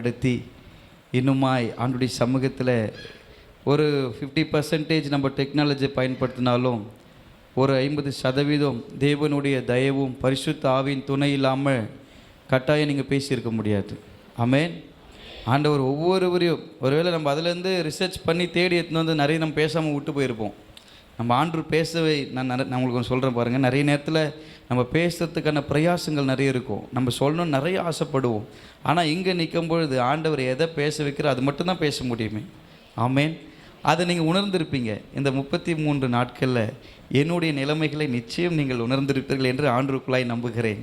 பயன்படுத்தி இன்னுமாய் ஆண்டுடைய சமூகத்தில் ஒரு 50% நம்ம டெக்னாலஜியை பயன்படுத்தினாலும் ஒரு 50% தேவனுடைய தயவும் பரிசுத்த ஆவியின் துணை இல்லாமல் கட்டாயம் நீங்கள் பேசியிருக்க முடியாது. ஆமென். ஆண்டவர் ஒவ்வொருவரையும் ஒருவேளை நம்ம அதிலேருந்து ரிசர்ச் பண்ணி தேடி எடுத்துன்னு வந்து நிறைய நம்ம பேசாமல் விட்டு போயிருப்போம். நம்ம ஆண்டு பேசவே நான் உங்களுக்கு ஒன்று சொல்கிறேன் பாருங்கள். நிறைய நேரத்தில் நம்ம பேசுகிறதுக்கான பிரயாசங்கள் நிறைய இருக்கும், நம்ம சொல்லணும்னு நிறைய ஆசைப்படுவோம். ஆனால் இங்கே நிற்கும் பொழுது ஆண்டவர் எதை பேச வைக்கிறோ அது மட்டும்தான் பேச முடியுமே. ஆமென். அதை நீங்கள் உணர்ந்திருப்பீங்க. இந்த 33 நாட்களில் என்னுடைய நிலைமைகளை நிச்சயம் நீங்கள் உணர்ந்திருப்பீர்கள் என்று ஆண்டவருக்குள்ளாய் நம்புகிறேன்.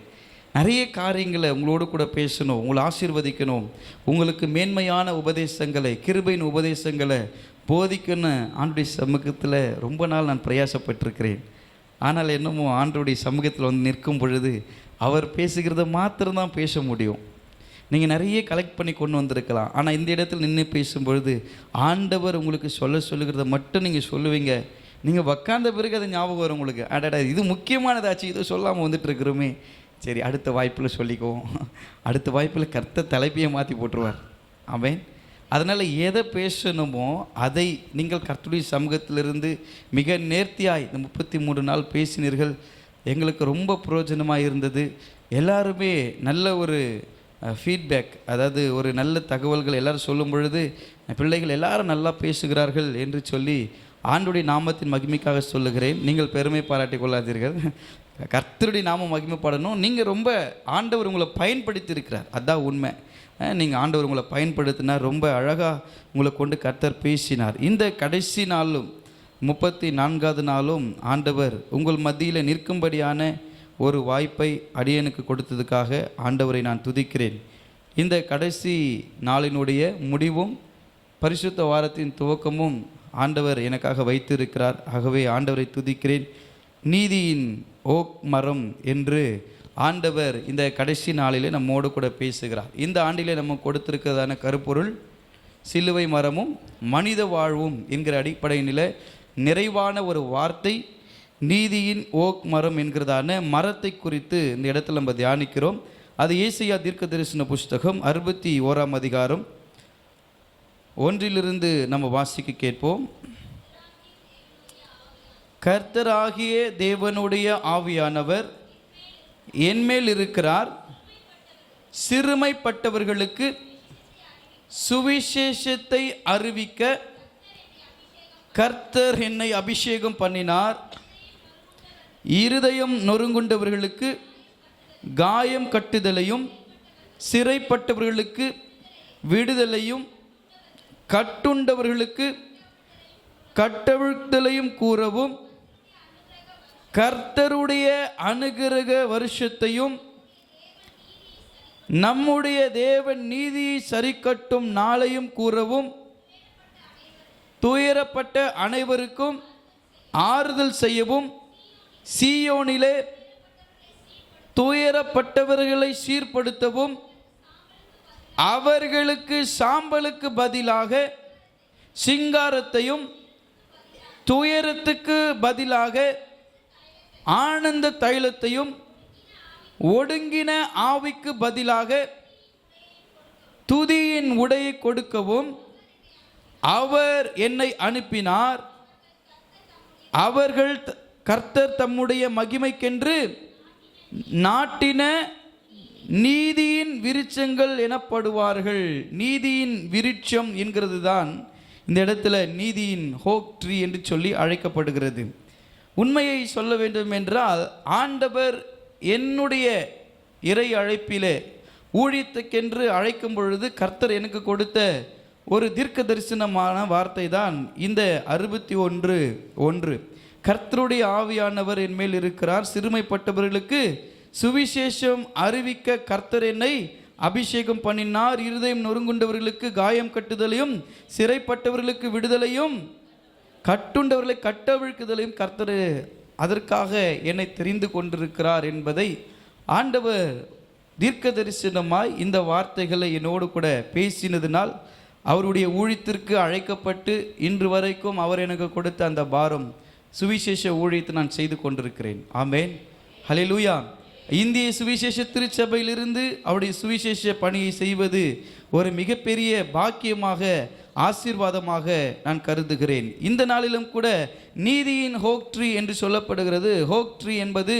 நிறைய காரியங்களை உங்களோடு கூட பேசணும், உங்களை ஆசீர்வதிக்கணும், உங்களுக்கு மேன்மையான உபதேசங்களை கிருபையின் உபதேசங்களை போதிக்கணும். ஆண்டுடைய சமூகத்தில் ரொம்ப நாள் நான் பிரயாசப்பட்டிருக்கிறேன். ஆனால் என்னமோ ஆண்டுடைய சமூகத்தில் வந்து நிற்கும் பொழுது அவர் பேசுகிறத மாத்திரம்தான் பேச முடியும். நீங்கள் நிறைய கலெக்ட் பண்ணி கொண்டு வந்திருக்கலாம், ஆனால் இந்த இடத்துல நின்று பேசும்பொழுது ஆண்டவர் உங்களுக்கு சொல்லுகிறத மட்டும் நீங்கள் சொல்லுவீங்க. நீங்கள் உக்காந்த பிறகு அது ஞாபகம் வரும் உங்களுக்கு. அடடா இது முக்கியமானதாச்சு, இது சொல்லாமல் வந்துட்டு இருக்கிறோமே, சரி அடுத்த வாய்ப்பில் சொல்லிக்குவோம். அடுத்த வாய்ப்பில் கர்த்தர் தலைப்பையை மாற்றி போட்டுருவார். ஆமென். அதனால் எதை பேசணுமோ அதை நீங்கள் கர்த்தருடைய சமூகத்திலிருந்து மிக நேர்த்தியாய் இந்த 33 நாள் பேசினீர்கள். எங்களுக்கு ரொம்ப பிரயோஜனமாக இருந்தது. எல்லாருமே நல்ல ஒரு ஃபீட்பேக், அதாவது ஒரு நல்ல தகவல்கள் எல்லோரும் சொல்லும் பொழுது பிள்ளைகள் எல்லாரும் நல்லா பேசுகிறார்கள் என்று சொல்லி ஆண்டுடைய நாமத்தின் மகிமைக்காக சொல்லுகிறேன். நீங்கள் பெருமை பாராட்டி கொள்ளாதீர்கள். கர்த்தருடைய நாமம் மகிமைப்படணும். நீங்கள் ரொம்ப ஆண்டவர் உங்களை பயன்படுத்தி இருக்கிறார், அதுதான் உண்மை. நீங்கள் ஆண்டவர் உங்களை பயன்படுத்தினார், ரொம்ப அழகாக உங்களை கொண்டு கர்த்தர் பேசினார். இந்த கடைசி நாளும் 34வது நாளும் ஆண்டவர் உங்கள் மத்தியில் நிற்கும்படியான ஒரு வாய்ப்பை அடியனுக்கு கொடுத்ததுக்காக ஆண்டவரை நான் துதிக்கிறேன். இந்த கடைசி நாளினுடைய முடிவும் பரிசுத்த வாரத்தின் துவக்கமும் ஆண்டவர் எனக்காக வைத்திருக்கிறார். ஆகவே ஆண்டவரை துதிக்கிறேன். நீதியின் ஓக் மரம் என்று ஆண்டவர் இந்த கடைசி நாளிலே நம்மோடு கூட பேசுகிறார். இந்த ஆண்டிலே நம்ம கொடுத்திருக்கிறதான கருப்பொருள் சிலுவை மரமும் மனித வாழ்வும் என்கிற அடிப்படையில் நிறைவான ஒரு வார்த்தை நீதியின் ஓக் மரம் என்கிறதான மரத்தை குறித்து இந்த இடத்துல நம்ம தியானிக்கிறோம். அது ஏசாயா தீர்க்க தரிசன புஸ்தகம் 61ஆம் அதிகாரம் 1 நம்ம வாசிக்க கேட்போம். கர்த்தராகிய தேவனுடைய ஆவியானவர் என்மேல் இருக்கிறார், சிறுமைப்பட்டவர்களுக்கு சுவிசேஷத்தை அறிவிக்க கர்த்தர் என்னை அபிஷேகம் பண்ணினார். இருதயம் நொறுங்குண்டவர்களுக்கு காயம் கட்டுதலையும் சிறைப்பட்டவர்களுக்கு விடுதலையும் கட்டுண்டவர்களுக்கு கட்டவிழ்த்தலையும் கூறவும் கர்த்தருடைய அனுக்கிரக வருஷத்தையும் நம்முடைய தேவன் நீதியை சரிக்கட்டும் நாளையும் கூறவும் துயரப்பட்ட அனைவருக்கும் ஆறுதல் செய்யவும் சீயோனிலே துயரப்பட்டவர்களை சீர்படுத்தவும் அவர்களுக்கு சாம்பலுக்கு பதிலாக சிங்காரத்தையும் துயரத்துக்கு பதிலாக ஆனந்த தைலத்தையும் ஒடுங்கின ஆவிக்கு பதிலாக துதியின் உடையை கொடுக்கவும் அவர் என்னை அனுப்பினார். அவர்கள் கர்த்தர் தம்முடைய மகிமைக்கென்று நாட்டின நீதியின் விருட்சங்கள் எனப்படுவார்கள். நீதியின் விருட்சம் என்கிறது தான் இந்த இடத்துல நீதியின் ஹோக் ட்ரீ என்று சொல்லி அழைக்கப்படுகிறது. உண்மையை சொல்ல வேண்டும் என்றால் ஆண்டவர் என்னுடைய இறை அழைப்பிலே ஊழியத்துக்கென்று அழைக்கும் பொழுது கர்த்தர் எனக்கு கொடுத்த ஒரு தீர்க்க தரிசனமான வார்த்தை தான் இந்த 61:1. கர்த்தருடைய ஆவியானவர் என்மேல் இருக்கிறார், சிறுமைப்பட்டவர்களுக்கு சுவிசேஷம் அறிவிக்க கர்த்தர் என்னை அபிஷேகம் பண்ணினார். இருதயம் நொறுங்குண்டவர்களுக்கு காயம் கட்டுதலையும் சிறைப்பட்டவர்களுக்கு விடுதலையும் கட்டுண்டவர்களை கட்டவிழ்க்குதலையும் கர்த்தர் அதற்காக என்னை தெரிந்து கொண்டிருக்கிறார் என்பதை ஆண்டவர் தீர்க்க தரிசனமாய் இந்த வார்த்தைகளை என்னோடு கூட பேசினதினால் அவருடைய ஊழியத்திற்கு அழைக்கப்பட்டு இன்று வரைக்கும் அவர் எனக்கு கொடுத்த அந்த பாரம் சுவிசேஷ ஊழியத்தை நான் செய்து கொண்டிருக்கிறேன். ஆமென், ஹல்லேலூயா. இந்திய சுவிசேஷ திருச்சபையிலிருந்து அவருடைய சுவிசேஷ பணியை செய்வது ஒரு மிகப்பெரிய பாக்கியமாக, ஆசீர்வாதமாக நான் கருதுகிறேன். இந்த நாளிலும் கூட நீதியின் ஹோக் ட்ரீ என்று சொல்லப்படுகிறது. ஹோக் ட்ரீ என்பது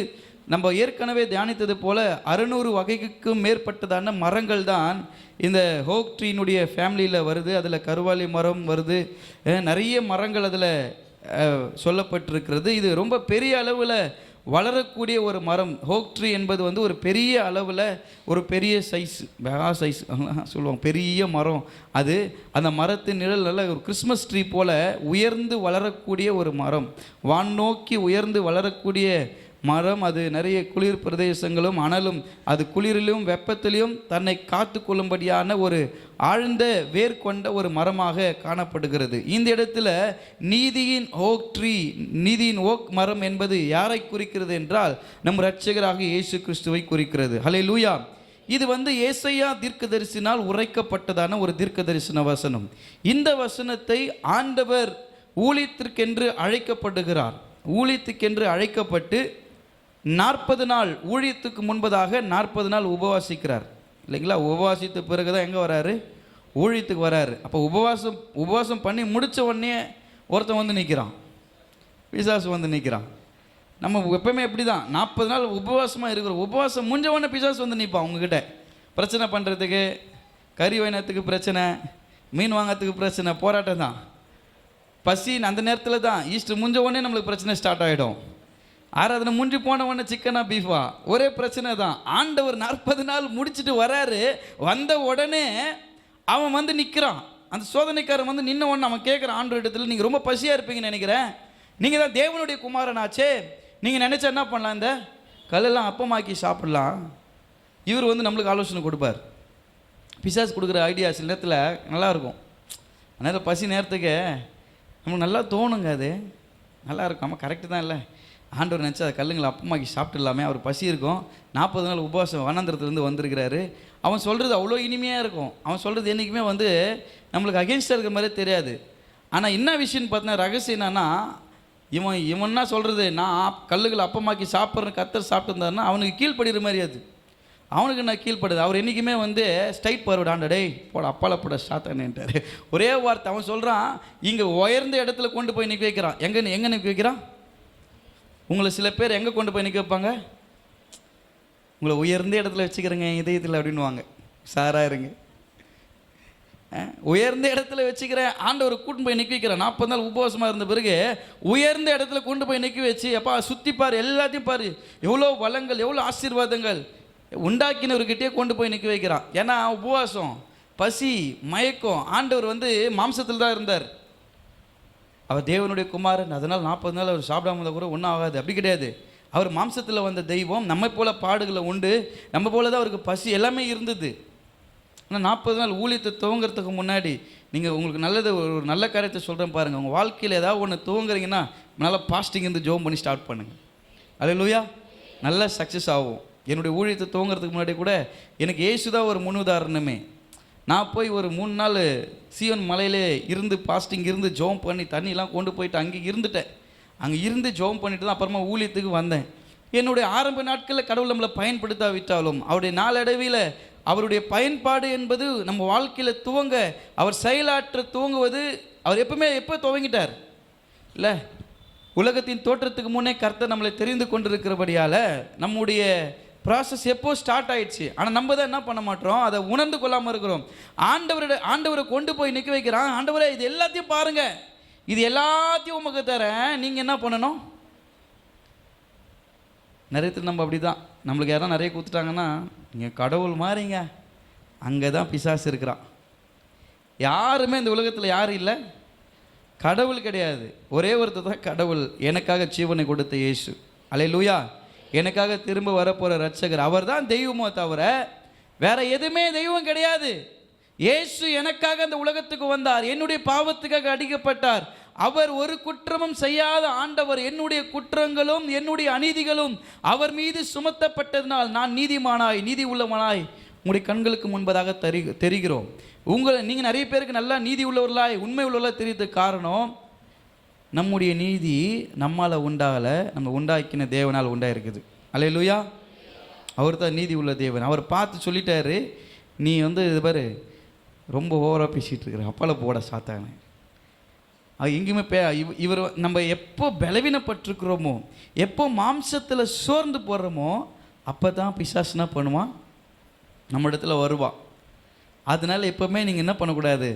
நம்ம ஏற்கனவே தியானித்தது போல 600 வகைக்கும் மேற்பட்டதான மரங்கள் தான் இந்த ஹோக் ட்ரீனுடைய ஃபேமிலியில் வருது. அதில் கருவாலி மரம் வருது, நிறைய மரங்கள் அதில் சொல்லப்பட்டிருக்கிறது. இது ரொம்ப பெரிய அளவில் வளரக்கூடிய ஒரு மரம். ஹோக் ட்ரீ என்பது வந்து ஒரு பெரிய அளவில் ஒரு பெரிய சைஸ், மெகா சைஸ் சொல்லுவாங்க, பெரிய மரம். அது அந்த மரத்தின் நிழல் நல்ல ஒரு கிறிஸ்மஸ் ட்ரீ போல் உயர்ந்து வளரக்கூடிய ஒரு மரம், வான் நோக்கி உயர்ந்து வளரக்கூடிய மரம். அது நிறைய குளிர் பிரதேசங்களும் அனலும், அது குளிரிலும் வெப்பத்திலையும் தன்னை காத்து கொள்ளும்படியான ஒரு ஆழ்ந்த வேர் கொண்ட ஒரு மரமாக காணப்படுகிறது. இந்த இடத்துல நீதியின் ஓக் ட்ரீ, நீதியின் ஓக் மரம் என்பது யாரை குறிக்கிறது என்றால் நம் இரட்சகராக இயேசு கிறிஸ்துவை குறிக்கிறது. ஹல்லேலூயா. இது வந்து ஏசாயா தீர்க்கதரிசினால் உரைக்கப்பட்டதான ஒரு தீர்க்கதரிசன வசனம். இந்த வசனத்தை ஆண்டவர் ஊழியத்திற்கென்று அழைக்கப்படுகிறார். ஊழியத்துக்கென்று அழைக்கப்பட்டு 40 நாள் ஊழியத்துக்கு முன்பதாக 40 நாள் உபவாசிக்கிறார் இல்லைங்களா? உபவாசித்த பிறகு தான் எங்கே வராரு? ஊழியத்துக்கு வராரு. அப்போ உபவாசம் பண்ணி முடித்த உடனே ஒருத்தன் வந்து நிற்கிறான், பிசாசு வந்து நிற்கிறான். நம்ம எப்பவுமே எப்படி தான் 40 நாள் உபவாசமாக இருக்கிறோம். உபவாசம் முடிஞ்ச உடனே பிசாசு வந்து நிற்பான் உங்ககிட்ட, பிரச்சனை பண்ணுறதுக்கு, கறி வாங்கினத்துக்கு பிரச்சனை, மீன் வாங்கிறதுக்கு பிரச்சனை, போராட்டம் தான். பசி அந்த நேரத்தில் தான். ஈஸ்டர் முடிஞ்ச உடனே நம்மளுக்கு பிரச்சனை ஸ்டார்ட் ஆகிடும். ஆராதனை முடிஞ்சு போன உடனே சிக்கனா பீஃபா, ஒரே பிரச்சனை தான். ஆண்டவர் 40 நாள் முடிச்சுட்டு வராரு. வந்த உடனே அவன் வந்து நிற்கிறான். அந்த சோதனைக்காரன் வந்து நின்ன உடனே அவன் கேட்குறான் ஆண்டவர் இடத்துல, நீங்கள் ரொம்ப பசியாக இருப்பீங்கன்னு நினைக்கிறேன், நீங்கள் தான் தேவனுடைய குமாரனாச்சே, நீங்கள் நினச்சா என்ன பண்ணலாம், இந்த கல்லெல்லாம் அப்பமாக்கி சாப்பிடலாம். இவர் வந்து நம்மளுக்கு ஆலோசனை கொடுப்பார். பிசாஸ் கொடுக்குற ஐடியா சில நேரத்தில் நல்லாயிருக்கும். அதனால் பசி நேரத்துக்கு நமக்கு நல்லா தோணுங்க, அது நல்லா இருக்கும். ஆமாம், கரெக்டு தான். இல்லை, ஆண்டவர் நினச்சா அதை கல்லுங்களை அப்பமாக்கி சாப்பிட்டுலாமே. அவர் பசி இருக்கும். 40 நாள் உபவாசம் வனாந்திரத்துலேருந்து வந்திருக்கிறாரு. அவன் சொல்கிறது அவ்வளோ இனிமையாக இருக்கும். அவன் சொல்கிறது என்றைக்குமே வந்து நம்மளுக்கு அகென்ஸ்டாக இருக்கிற மாதிரி தெரியாது. ஆனால் என்ன விஷயம்னு பார்த்தீங்கன்னா, ரகசியம் என்னன்னா, இவன்னா சொல்கிறது நான் கல்லுகளை அப்பமாக்கி சாப்பிட்றேன்னு கர்த்தர் சாப்பிட்டுருந்தாருன்னா அவனுக்கு கீழ்ப்படுகிற மாதிரி. அது அவனுக்கு நான் கீழ்ப்படுது. அவர் என்றைக்குமே வந்து ஸ்ட்ரைட் ஃபார்வர்ட், ஆண்டடே போட அப்பால போட சாத்தானேன்ட்டார். ஒரே வார்த்தை அவன் சொல்கிறான். இங்கே உயர்ந்த இடத்துல கொண்டு போய் நிற்க வைக்கிறான். எங்கே நிற்க வைக்கிறான்? உங்களை சில பேர் எங்கே கொண்டு போய் நிற்க வைப்பாங்க? உங்களை உயர்ந்த இடத்துல வச்சுக்கிறேங்க இதயத்தில் அப்படின்வாங்க. சாராக இருங்க, உயர்ந்த இடத்துல வச்சுக்கிறேன். ஆண்டவர் கூட்டு போய் நிற்க வைக்கிறேன். 40 நாள் உபவாசமாக இருந்த பிறகு உயர்ந்த இடத்துல கொண்டு போய் நிற்க வச்சு, அப்பா சுற்றிப்பார், எல்லாத்தையும் பாரு, எவ்வளோ வளங்கள், எவ்வளோ ஆசீர்வாதங்கள் உண்டாக்கினவர்கிட்டே கொண்டு போய் நிற்க வைக்கிறான். ஏன்னா உபவாசம், பசி, மயக்கம். ஆண்டவர் வந்து மாம்சத்தில் தான் இருந்தார். அவர் தேவனுடைய குமாரன், அதனால் 40 நாள் அவர் சாப்பிடாம இருந்தால் கூட ஒன்றும் ஆகாது. அப்படி கிடையாது. அவர் மாம்சத்தில் வந்த தெய்வம். நம்ம போல பாடுகளை உண்டு, நம்ம போல தான் அவருக்கு பசி எல்லாமே இருந்தது. ஆனால் 40 நாள் ஊழியத்தை துவங்கிறதுக்கு முன்னாடி நீங்கள் உங்களுக்கு நல்லது ஒரு நல்ல காரியத்தை சொல்கிறேன் பாருங்கள். உங்கள் வாழ்க்கையில் ஏதாவது ஒன்று துவங்குறீங்கன்னா நல்லா பாஸ்டிங் இருந்து ஜோம் பண்ணி ஸ்டார்ட் பண்ணுங்கள். அல்லேலூயா. நல்லா சக்ஸஸ் ஆகும். என்னுடைய ஊழியத்தை துவங்கிறதுக்கு முன்னாடி கூட எனக்கு இயேசு தான் ஒரு முன்னுதாரணமே. நான் போய் ஒரு 3 நாள் சீவன் மலையிலே இருந்து பாஸ்டிங் இருந்து ஜோம் பண்ணி தண்ணியெலாம் கொண்டு போயிட்டு அங்கே இருந்துட்டேன். அங்கே இருந்து ஜோம் பண்ணிட்டு தான் அப்புறமா ஊழியத்துக்கு வந்தேன். என்னுடைய ஆரம்ப நாட்களில் கடவுள் நம்மளை பயன்படுத்தாவிட்டாலும் அவருடைய நாளடைவில் அவருடைய பயன்பாடு என்பது நம்ம வாழ்க்கையில் துவங்க, அவர் செயலாற்ற துவங்குவது அவர் எப்போ துவங்கிட்டார் இல்லை? உலகத்தின் தோற்றத்துக்கு முன்னே கர்த்தர் நம்மளை தெரிந்து கொண்டிருக்கிறபடியால் நம்முடைய ப்ராசஸ் எப்போ ஸ்டார்ட் ஆயிடுச்சு. ஆனால் நம்ம தான் என்ன பண்ண மாட்டோம், அதை உணர்ந்து கொள்ளாமல் இருக்கிறோம். ஆண்டவரை கொண்டு போய் நிற்க வைக்கிறான். ஆண்டவரே இது எல்லாத்தையும் பாருங்கள், இது எல்லாத்தையும் உமக்கு தரேன், நீங்கள் என்ன பண்ணணும்? நிறைய நம்ம அப்படி தான். நம்மளுக்கு யாரும் நிறைய கொடுத்துட்டாங்கன்னா, நீங்கள் கடவுள் மாறிங்க, அங்கே தான் பிசாசு இருக்கிறான். யாருமே இந்த உலகத்தில் யாரும் இல்லை, கடவுள் கிடையாது. ஒரே ஒருத்தர் தான் கடவுள். எனக்காக ஜீவனை கொடுத்த இயேசு. அல்லேலூயா. எனக்காக திரும்ப வரப்போகிற இரட்சகர், அவர் தான் தெய்வமோ தவிர வேற எதுவுமே தெய்வம் கிடையாது. இயேசு எனக்காக அந்த உலகத்துக்கு வந்தார், என்னுடைய பாவத்துக்காக அடிக்கப்பட்டார். அவர் ஒரு குற்றமும் செய்யாத ஆண்டவர். என்னுடைய குற்றங்களும் என்னுடைய அநீதிகளும் அவர் மீது சுமத்தப்பட்டதினால் நான் நீதிமானாய், நீதி உள்ளவனாய் உங்களுடைய கண்களுக்கு முன்பதாக தெரிகிறோம். நீங்கள் நிறைய பேருக்கு நல்லா நீதி உள்ளவர்களாய், உண்மை உள்ளவர்களாக தெரியறதுக்கு காரணம் நம்முடைய நீதி நம்மால் உண்டாகலை, நம்ம உண்டாக்கின தேவனால் உண்டாயிருக்குது. அல்லேலூயா. அவர் தான் நீதி உள்ள தேவன். அவர் பார்த்து சொல்லிட்டாரு, நீ இது பாரு ரொம்ப ஓவராக பேசிகிட்டு இருக்கிற, அப்பால போட சாத்தானே. அது எங்கேயுமே இவர் நம்ம எப்போ பலவீனப்பட்டிருக்கிறோமோ, எப்போ மாம்சத்தில் சோர்ந்து போடுறோமோ, அப்போ தான் பிசாசுனா பண்ணுவான், நம்ம இடத்துல வருவான். அதனால எப்போவுமே நீங்கள் என்ன பண்ணக்கூடாது,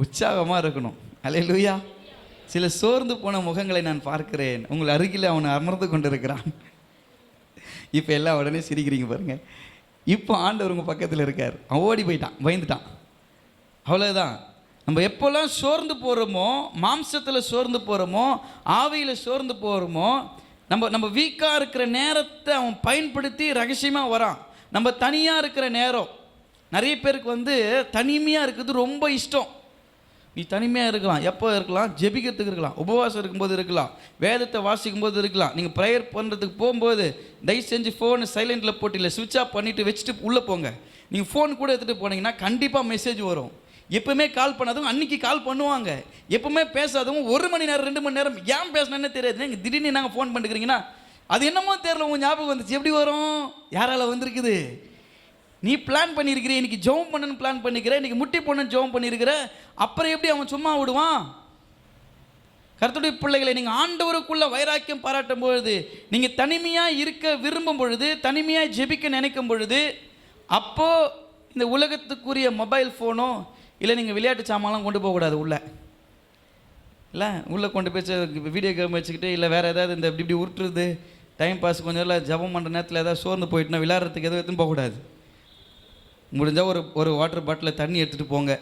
உற்சாகமாக இருக்கணும். அல்லேலூயா. சில சோர்ந்து போன முகங்களை நான் பார்க்கிறேன். உங்கள் அருகில் அவனை அமர்ந்து கொண்டு இருக்கிறான். இப்போ எல்லாம் உடனே சிரிக்கிறீங்க பாருங்க. இப்போ ஆண்டவர் உங்கள் பக்கத்தில் இருக்கார். அவன் ஓடி போயிட்டான், பயந்துட்டான். அவ்வளோதான். நம்ம எப்போல்லாம் சோர்ந்து போகிறோமோ, மாம்சத்தில் சோர்ந்து போகிறோமோ, ஆவியில் சோர்ந்து போகிறோமோ, நம்ம வீக்காக இருக்கிற நேரத்தை அவன் பயன்படுத்தி ரகசியமாக வரான். நம்ம தனியாக இருக்கிற நேரம், நிறைய பேருக்கு தனிமையாக இருக்கிறது ரொம்ப இஷ்டம். நீ தனிமையாக இருக்கலாம், எப்போ இருக்கலாம், ஜெபிக்கிறதுக்கு இருக்கலாம், உபவாசம் இருக்கும்போது இருக்கலாம், வேதத்தை வாசிக்கும் போது இருக்கலாம். நீங்கள் ப்ரேயர் பண்ணுறதுக்கு போகும்போது தயவு செஞ்சு ஃபோனை சைலண்டில் போட்டு இல்லை சுவிட்ச் ஆஃப் பண்ணிவிட்டு வச்சுட்டு உள்ளே போங்க. நீங்கள் ஃபோன் கூட எடுத்துகிட்டு போனீங்கன்னா கண்டிப்பாக மெசேஜ் வரும். எப்பவுமே கால் பண்ணாதவங்க அன்றைக்கி கால் பண்ணுவாங்க. எப்பவுமே பேசாதவங்க 1 மணி நேரம் 2 மணி நேரம் ஏன் பேசினேன்னு தெரியாது. நீங்கள் திடீர்னு நாங்கள் ஃபோன் பண்ணிக்கிறீங்கன்னா அது என்னமோ தெரியல, உங்கள் ஞாபகம் வந்துச்சு. எப்படி வரும்? யாரால் வந்திருக்குது? நீ பிளான் பண்ணியிருக்கிற, இன்றைக்கி ஜெபம் பண்ணணும்னு பிளான் பண்ணிக்கிற, இன்றைக்கி முட்டி போடணும்னு ஜெபம் பண்ணியிருக்கிற, அப்புறம் எப்படி அவன் சும்மா விடுவான்? கர்த்தருடைய பிள்ளைகளை, நீங்கள் ஆண்டவருக்குள்ள வைராக்கியம் பாராட்டும் பொழுது, நீங்கள் தனிமையாக இருக்க விரும்பும் பொழுது, தனிமையாக ஜெபிக்க நினைக்கும் பொழுது, அப்போது இந்த உலகத்துக்குரிய மொபைல் ஃபோனோ இல்லை நீங்கள் விளையாட்டு சாமான்லாம் கொண்டு போகக்கூடாது உள்ளே. இல்லை உள்ளே கொண்டு போய் வீடியோ கேம் வச்சுக்கிட்டு, இல்லை வேறு ஏதாவது இந்த இப்படி உருட்டுறது டைம் பாஸ் கொஞ்சம் இல்லை ஜபம் பண்ணுற நேரத்தில் ஏதாவது சோர்ந்து போயிட்டுனா விளையாடுறதுக்கு எதுவும் எடுத்துன்னு போகக்கூடாது. முடிஞ்சால் ஒரு வாட்டர் பாட்டில் தண்ணி எடுத்துகிட்டு போங்க,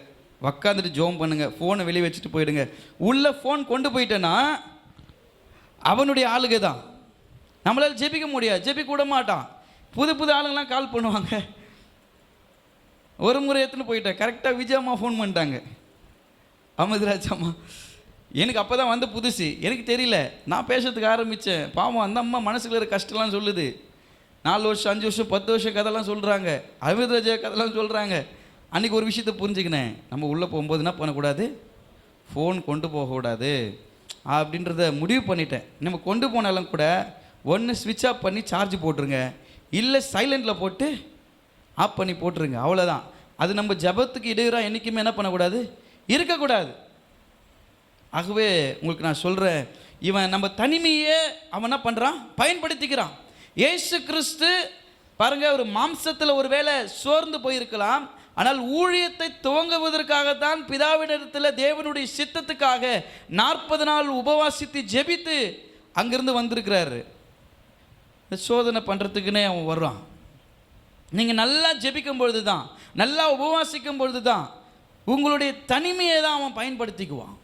உக்காந்துட்டு ஜோம் பண்ணுங்கள், ஃபோனை வெளியே வச்சுட்டு போயிடுங்க. உள்ளே ஃபோன் கொண்டு போயிட்டேன்னா அவனுடைய ஆளுகை தான். நம்மளால் ஜெபிக்க முடியாது, ஜெபிக்க விட மாட்டான். புது ஆளுங்கெல்லாம் கால் பண்ணுவாங்க. ஒரு முறை எடுத்துன்னு போயிட்டேன், கரெக்டாக விஜயம்மா ஃபோன் பண்ணிட்டாங்க. அமிர்தராஜ் அம்மா எனக்கு அப்போ தான் புதுசு, எனக்கு தெரியல. நான் பேசுறதுக்கு ஆரம்பித்தேன். பாவம் அந்த அம்மா மனசுக்குள்ள இருக்கிற கஷ்டம்லாம் சொல்லுது. 4 வருஷம் 5 வருஷம் 10 வருஷம் கதைலாம் சொல்கிறாங்க, அமிர்தராஜா கதைலாம் சொல்கிறாங்க. அன்றைக்கி ஒரு விஷயத்தை புரிஞ்சுக்கினேன், நம்ம உள்ளே போகும்போது என்ன பண்ணக்கூடாது, ஃபோன் கொண்டு போகக்கூடாது அப்படின்றத முடிவு பண்ணிட்டேன். நம்ம கொண்டு போனாலும் கூட ஒன்று ஸ்விட்ச் ஆஃப் பண்ணி சார்ஜ் போட்டுருங்க, இல்லை சைலண்டில் போட்டு ஆஃப் பண்ணி போட்டுருங்க, அவ்வளோதான். அது நம்ம ஜபத்துக்கு இடையூறாக என்றைக்குமே என்ன பண்ணக்கூடாது, இருக்கக்கூடாது. ஆகவே உங்களுக்கு நான் சொல்கிறேன், இவன் நம்ம தனிமையே அவன் என்ன பண்ணுறான், பயன்படுத்திக்கிறான். இயேசு கிறிஸ்து பாருங்க, ஒரு மாம்சத்தில் ஒரு வேளை சோர்ந்து போயிருக்கலாம், ஆனால் ஊழியத்தை துவங்குவதற்காகத்தான் பிதாவினிடத்தில் தேவனுடைய சித்தத்துக்காக 40 நாள் உபவாசித்து ஜெபித்து அங்கிருந்து வந்திருக்கிறாரு. சோதனை பண்ணுறதுக்குன்னே அவன் வர்றான். நீங்கள் நல்லா ஜெபிக்கும் பொழுது தான், நல்லா உபவாசிக்கும் பொழுது தான் உங்களுடைய தனிமையை தான் அவன் பயன்படுத்திக்குவான்.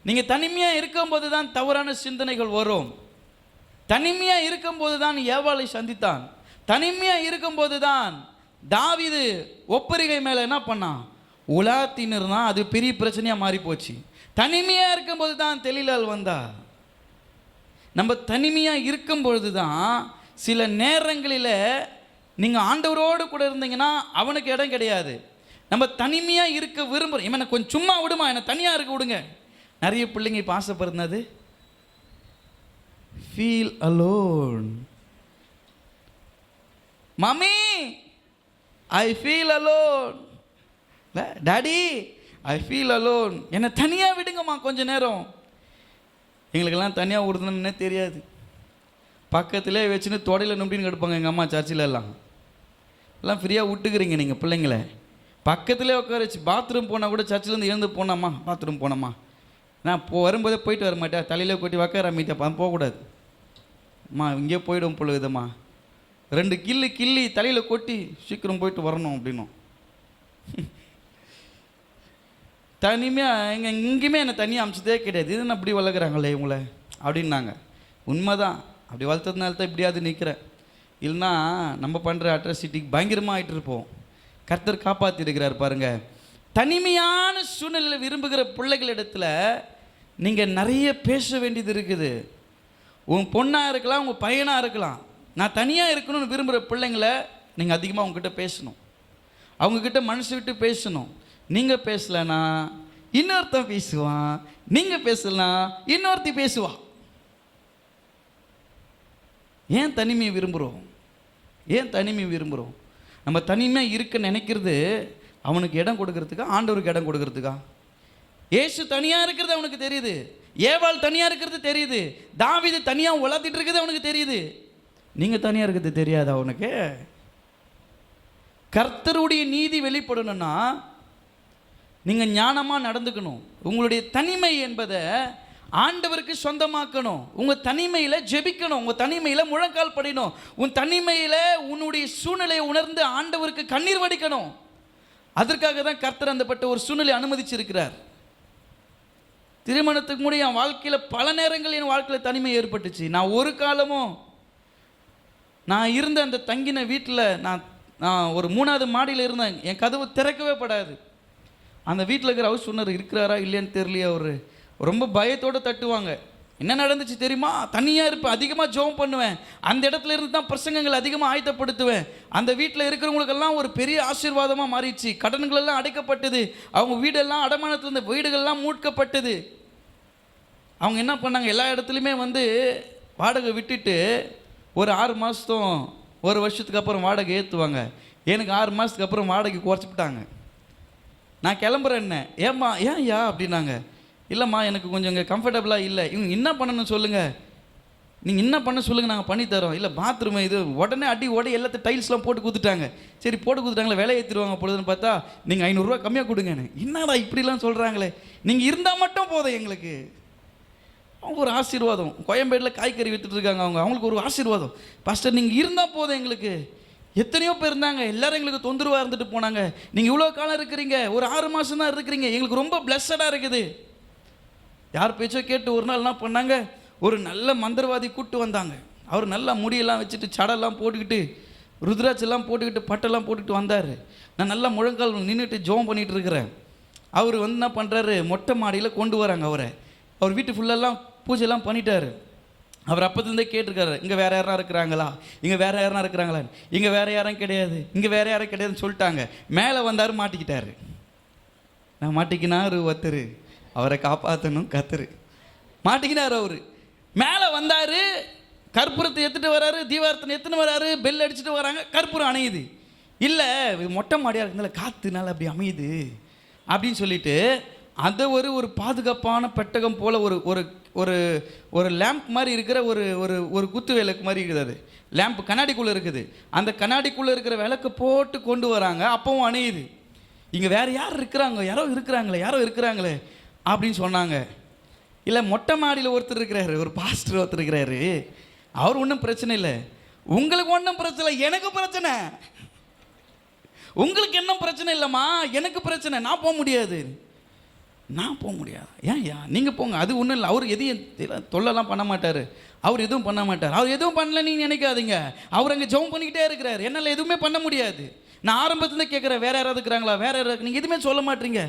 நீங்கள் தனிமையாக இருக்கும்போது தான் தவறான சிந்தனைகள் வரும். தனிமையாக இருக்கும்போது தான் ஏவாளை சந்தித்தான். தனிமையாக இருக்கும்போது தான் தாவீது ஒப்பரிகை மேலே என்ன பண்ணான், உலாத்தின்னு. அது பெரிய பிரச்சனையாக மாறி போச்சு. தனிமையாக இருக்கும்போது தான் தெளிலால் வந்தா. நம்ம தனிமையாக இருக்கும் பொழுது தான் சில நேரங்களில் நீங்கள் ஆண்டவரோடு கூட இருந்தீங்கன்னா அவனுக்கு இடம் கிடையாது. நம்ம தனிமையாக இருக்க விரும்புகிறோம், இவனை கொஞ்சம் சும்மா விடுமா, என்னை தனியாக இருக்க விடுங்க. நிறைய பிள்ளைங்க இப்போ ஆசைப்படுறது feel alone. Mummy I feel alone, daddy I feel alone, என்னை தனியாக விடுங்கம்மா கொஞ்ச நேரம். எங்களுக்கெல்லாம் தனியாக விடுதுன்னு தெரியாது. பக்கத்திலே வச்சுன்னு தொடையில் நம்பின்னு கிடப்பாங்க எங்கள் அம்மா சர்ச்சில் எல்லாம் ஃப்ரீயாக விட்டுக்கிறீங்க நீங்கள் பிள்ளைங்கள. பக்கத்திலே உட்கார வச்சு பாத்ரூம் போனால் கூட சர்ச்சிலேருந்து எழுந்து போனாம்மா, பாத்ரூம் போனம்மா, நான் வரும்போதே போயிட்டு வர மாட்டேன், தலையிலே கொட்டி உக்கார மீட்டேன், போகக்கூடாது அம்மா, இங்கே போய்டும் பொழுதும்மா, 2 கிள்ளி தலையில் கொட்டி சீக்கிரம் போயிட்டு வரணும் அப்படின்னும். தனிமையாக எங்கேயுமே என்னை தனியாக அமிச்சதே கிடையாது. இது அப்படி வளர்க்குறாங்களே இவங்கள அப்படின்னாங்க. உண்மைதான், அப்படி வளர்த்ததுனால தான் இப்படியாவது நிற்கிறேன். இல்லைன்னா நம்ம பண்ணுற அட்ராசிட்டிக்கு பயங்கரமாக ஆகிட்டு இருப்போம். கர்த்தர் காப்பாற்றிருக்கிறார் பாருங்கள். தனிமையான சூழ்நிலையில் விரும்புகிற பிள்ளைகளிடத்தில் நீங்கள் நிறைய பேச வேண்டியது இருக்குது. உங்கள் பொண்ணாக இருக்கலாம், உங்கள் பையனாக இருக்கலாம். நான் தனியாக இருக்கணும்னு விரும்புகிற பிள்ளைங்களை நீங்கள் அதிகமாக அவங்கக்கிட்ட பேசணும், அவங்கக்கிட்ட மனசு விட்டு பேசணும். நீங்கள் பேசலைன்னா இன்னொருத்தன் பேசுவான், நீங்கள் பேசலாம் இன்னொருத்தி பேசுவான். ஏன் தனிமையை விரும்புகிறோம்? ஏன் தனிமை விரும்புகிறோம்? நம்ம தனிமையாக இருக்க நினைக்கிறது அவனுக்கு இடம் கொடுக்கறதுக்கா, ஆண்டவருக்கு இடம் கொடுக்கறதுக்கா? ஏசு தனியாக இருக்கிறது அவனுக்கு தெரியுது, ஏவாள் தனியாக இருக்கிறது தெரியுது, தாவீது தனியாக உலாத்திட்டு இருக்கிறது அவனுக்கு தெரியுது. நீங்கள் தனியாக இருக்கிறது தெரியாது அவனுக்கு? கர்த்தருடைய நீதி வெளிப்படணும்னா நீங்கள் ஞானமாக நடந்துக்கணும். உங்களுடைய தனிமை என்பதை ஆண்டவருக்கு சொந்தமாக்கணும். உங்கள் தனிமையில் ஜெபிக்கணும், உங்கள் தனிமையில் முழங்கால் படிக்கணும், உன் தனிமையில் உன்னுடைய சூழ்நிலையை உணர்ந்து ஆண்டவருக்கு கண்ணீர் வடிக்கணும். அதற்காக தான் கர்த்தர் அந்தப்பட்ட ஒரு சூழ்நிலை அனுமதிச்சிருக்கிறார். திருமணத்துக்கு முன்னாடி என் வாழ்க்கையில் பல நேரங்கள் என் வாழ்க்கையில் தனிமை ஏற்பட்டுச்சு. நான் ஒரு காலமும் நான் இருந்த அந்த தங்கின வீட்டில் நான் ஒரு 3வது மாடியில் இருந்தேன். என் கதவு திறக்கவே படாது. அந்த வீட்டில் இருக்கிற ஹவுஸ் ஓனர் இருக்கிறாரா இல்லையான்னு தெரியலையே, அவர் ரொம்ப பயத்தோடு தட்டுவாங்க. என்ன நடந்துச்சு தெரியுமா? தனியாக இருப்பேன், அதிகமாக ஜெபம் பண்ணுவேன், அந்த இடத்துல இருந்து தான் பிரசங்கங்கள் அதிகமாக ஆயத்தப்படுத்துவேன். அந்த வீட்டில் இருக்கிறவங்களுக்கெல்லாம் ஒரு பெரிய ஆசீர்வாதமாக மாறிடுச்சு. கடன்களெல்லாம் அடைக்கப்பட்டது, அவங்க வீடெல்லாம் அடமானத்தில் இருந்த வீடுகள்லாம் மூட்கப்பட்டது. அவங்க என்ன பண்ணாங்க, எல்லா இடத்துலையுமே வாடகை விட்டுட்டு ஒரு 6 மாதம் 1 வருஷத்துக்கு அப்புறம் வாடகை ஏற்றுவாங்க. எனக்கு 6 மாதத்துக்கு அப்புறம் வாடகை குறைச்சிப்பிட்டாங்க. நான் கிளம்புறேன். என்ன ஏம்மா ஏன் யா அப்படின்னாங்க. இல்லைம்மா எனக்கு கொஞ்சம் இங்கே கம்ஃபர்டபுளாக இல்லை. இவங்க என்ன பண்ணணும்னு சொல்லுங்கள், நீங்கள் என்ன பண்ண சொல்லுங்கள், நாங்கள் பண்ணித்தரோம். இல்லை பாத்ரூம் இது உடனே அடி உடனே எல்லாத்தையும் டைல்ஸ்லாம் போட்டு கொடுத்துட்டாங்க. சரி போட்டு கொடுத்துட்டாங்களே, விலை ஏற்றிடுவாங்க பொழுதுன்னு பார்த்தா நீங்கள் 500 ரூபா கம்மியாக கொடுங்கன்னு. என்னடா இப்படிலாம் சொல்கிறாங்களே, நீங்கள் இருந்தால் மட்டும் போதும் எங்களுக்கு. அவங்க ஒரு ஆசீர்வாதம். கோயம்பேட்டில் காய்கறி விற்றுட்டு இருக்காங்க அவங்களுக்கு ஒரு ஆசீர்வாதம். பாஸ்டர் நீங்கள் இருந்தால் போதும் எங்களுக்கு. எத்தனையோ பேர் இருந்தாங்க, எல்லோரும் எங்களுக்கு தொந்தரவாக இருந்துட்டு போனாங்க. நீங்கள் இவ்வளோ காலம் இருக்கிறீங்க, ஒரு 6 மாதம் தான் இருக்கிறீங்க, எங்களுக்கு ரொம்ப பிளஸ்ஸடாக இருக்குது. யார் பேச்சோ கேட்டு ஒரு நாள் என்ன பண்ணாங்க, ஒரு நல்ல மந்திரவாதி கூப்பிட்டு வந்தாங்க. அவர் நல்லா முடியெல்லாம் வச்சுட்டு சடெல்லாம் போட்டுக்கிட்டு ருத்ராட்செல்லாம் போட்டுக்கிட்டு பட்டெல்லாம் போட்டுக்கிட்டு வந்தார். நான் நல்லா முழங்கால் நின்றுட்டு ஜோம் பண்ணிகிட்டு இருக்கிறேன். அவர் என்ன பண்ணுறாரு, மொட்டை மாடியில் கொண்டு வராங்க அவரை. அவர் வீட்டு ஃபுல்லெல்லாம் பூஜைலாம் பண்ணிட்டார். அவர் அப்போதுலேருந்தே கேட்டிருக்காரு, இங்கே வேறு யாரா இருக்கிறாங்களா, இங்கே வேறு யாரா இருக்கிறாங்களா, இங்கே வேறு யாரும் கிடையாது, இங்கே வேறு யாரும் கிடையாதுன்னு சொல்லிட்டாங்க. மேலே வந்தார், மாட்டிக்கிட்டார். நான் மாட்டிக்கினார் ஒருத்தர், அவரை காப்பாற்றணும் கத்தரு. மாட்டிக்கினார் அவர். மேலே வந்தார், கற்பூரத்தை எடுத்துகிட்டு வராரு, தீபாரத்தனை எடுத்துன்னு வராரு, பெல் அடிச்சுட்டு வராங்க, கற்பூரம் அணையுது. இல்லை மொட்டை மாடியாக இருக்கிறதுனால காற்றுனால அப்படி அமையுது அப்படின்னு சொல்லிட்டு அதை ஒரு பாதுகாப்பான பெட்டகம் போல் ஒரு ஒரு ஒரு லேம்ப் மாதிரி இருக்கிற ஒரு ஒரு ஒரு குத்து விளக்கு மாதிரி இருக்குது. அது லேம்ப் கண்ணாடிக்குள்ளே இருக்குது. அந்த கண்ணாடிக்குள்ளே இருக்கிற விளக்கு போட்டு கொண்டு வராங்க, அப்பவும் அணையுது. இங்கே வேறு யார் இருக்கிறாங்க, யாரோ இருக்கிறாங்களே அப்படின்னு சொன்னாங்க. இல்லை மொட்டை மாடியில் ஒருத்தர் இருக்கிறாரு, ஒரு பாஸ்டர் ஒருத்தர் இருக்கிறாரு, அவர் ஒன்றும் பிரச்சனை இல்லை. உங்களுக்கு ஒன்றும் பிரச்சனை இல்லை, எனக்கு பிரச்சனை. உங்களுக்கு என்ன பிரச்சனை இல்லைம்மா, எனக்கு பிரச்சனை. நான் போக முடியாது. ஏன் நீங்கள் போங்க, அது ஒன்றும் இல்லை. அவர் எதையும் தொல்லலாம் பண்ண மாட்டார், அவர் எதுவும் பண்ண மாட்டார். அவர் எதுவும் பண்ணல நீங்கள் நினைக்காதீங்க. அவர் அங்கே ஜெபம் பண்ணிக்கிட்டே இருக்கிறார். என்னால் எதுவுமே பண்ண முடியாது. நான் ஆரம்பத்துலேருந்து கேட்குறேன், வேறு யாராவது இருக்கிறாங்களா, வேறு யாராவது? நீங்கள் எதுவுமே சொல்ல மாட்டீங்க.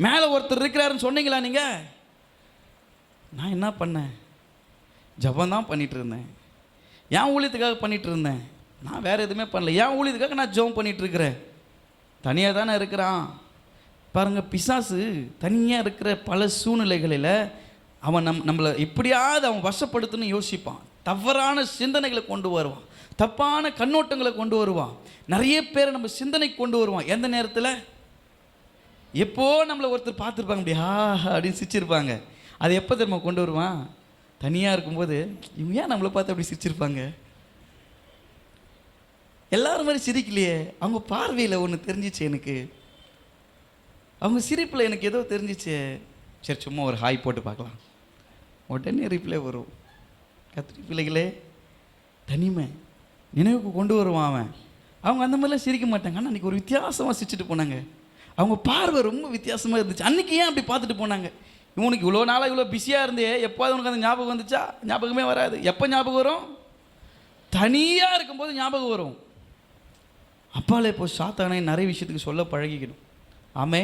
மேலே ஒருத்தர் இருக்கிறாருன்னு சொன்னீங்களா நீங்கள்? நான் என்ன பண்ணேன், ஜெபம் தான் பண்ணிகிட்டு இருந்தேன். என் ஊழியத்துக்காக பண்ணிகிட்டு இருந்தேன். நான் வேறு எதுவுமே பண்ணல. என் ஊழியத்துக்காக நான் ஜெபம் பண்ணிகிட்டு இருக்கிறேன். தனியாக தானே இருக்கிறான் பாருங்கள். பிசாசு தனியாக இருக்கிற பல சூழ்நிலைகளில் அவன் நம்மளை எப்படியாவது அவன் வசப்படுத்தணும்னு யோசிப்பான். தவறான சிந்தனைகளை கொண்டு வருவான், தப்பான கண்ணோட்டங்களை கொண்டு வருவான், நிறைய பேரை நம்ம சிந்தனைக்கு கொண்டு வருவான். எந்த நேரத்தில், எப்போ நம்மளை ஒருத்தர் பார்த்துருப்பாங்க, அப்படி அப்படின்னு சிரிச்சிருப்பாங்க. அது எப்போ திரும்ப கொண்டு வருவான், தனியாக இருக்கும்போது இவங்க ஏன் நம்மளை பார்த்து அப்படி சிரிச்சிருப்பாங்க, எல்லாரும் மாதிரி சிரிக்கலையே, அவங்க பார்வையில் ஒன்று தெரிஞ்சிச்சு எனக்கு, அவங்க சிரிப்பில் எனக்கு ஏதோ தெரிஞ்சிச்சு. சரி சும்மா ஒரு ஹாய் போட்டு பார்க்கலாம், உடனே ரிப்ளை வரும். கத்திரி பிள்ளைகளே, தனிமை நினைவுக்கு கொண்டு வருவான் அவன். அவங்க அந்த மாதிரிலாம் சிரிக்க மாட்டாங்க. ஆனால் அன்றைக்கி ஒரு வித்தியாசமாக சிரிச்சுட்டு போனாங்க. அவங்க பார்வை ரொம்ப வித்தியாசமாக இருந்துச்சு. அன்றைக்கி ஏன் அப்படி பார்த்துட்டு போனாங்க? இவனுக்கு இவ்வளோ நாளாக இவ்வளோ பிஸியாக இருந்தே எப்போது உனக்கு அந்த ஞாபகம் வந்துச்சா? ஞாபகமே வராது. எப்போ ஞாபகம் வரும்? தனியாக இருக்கும்போது ஞாபகம் வரும். அப்பாலே இப்போ சாத்தானே நிறைய விஷயத்துக்கு சொல்ல பழகிக்கணும். ஆமே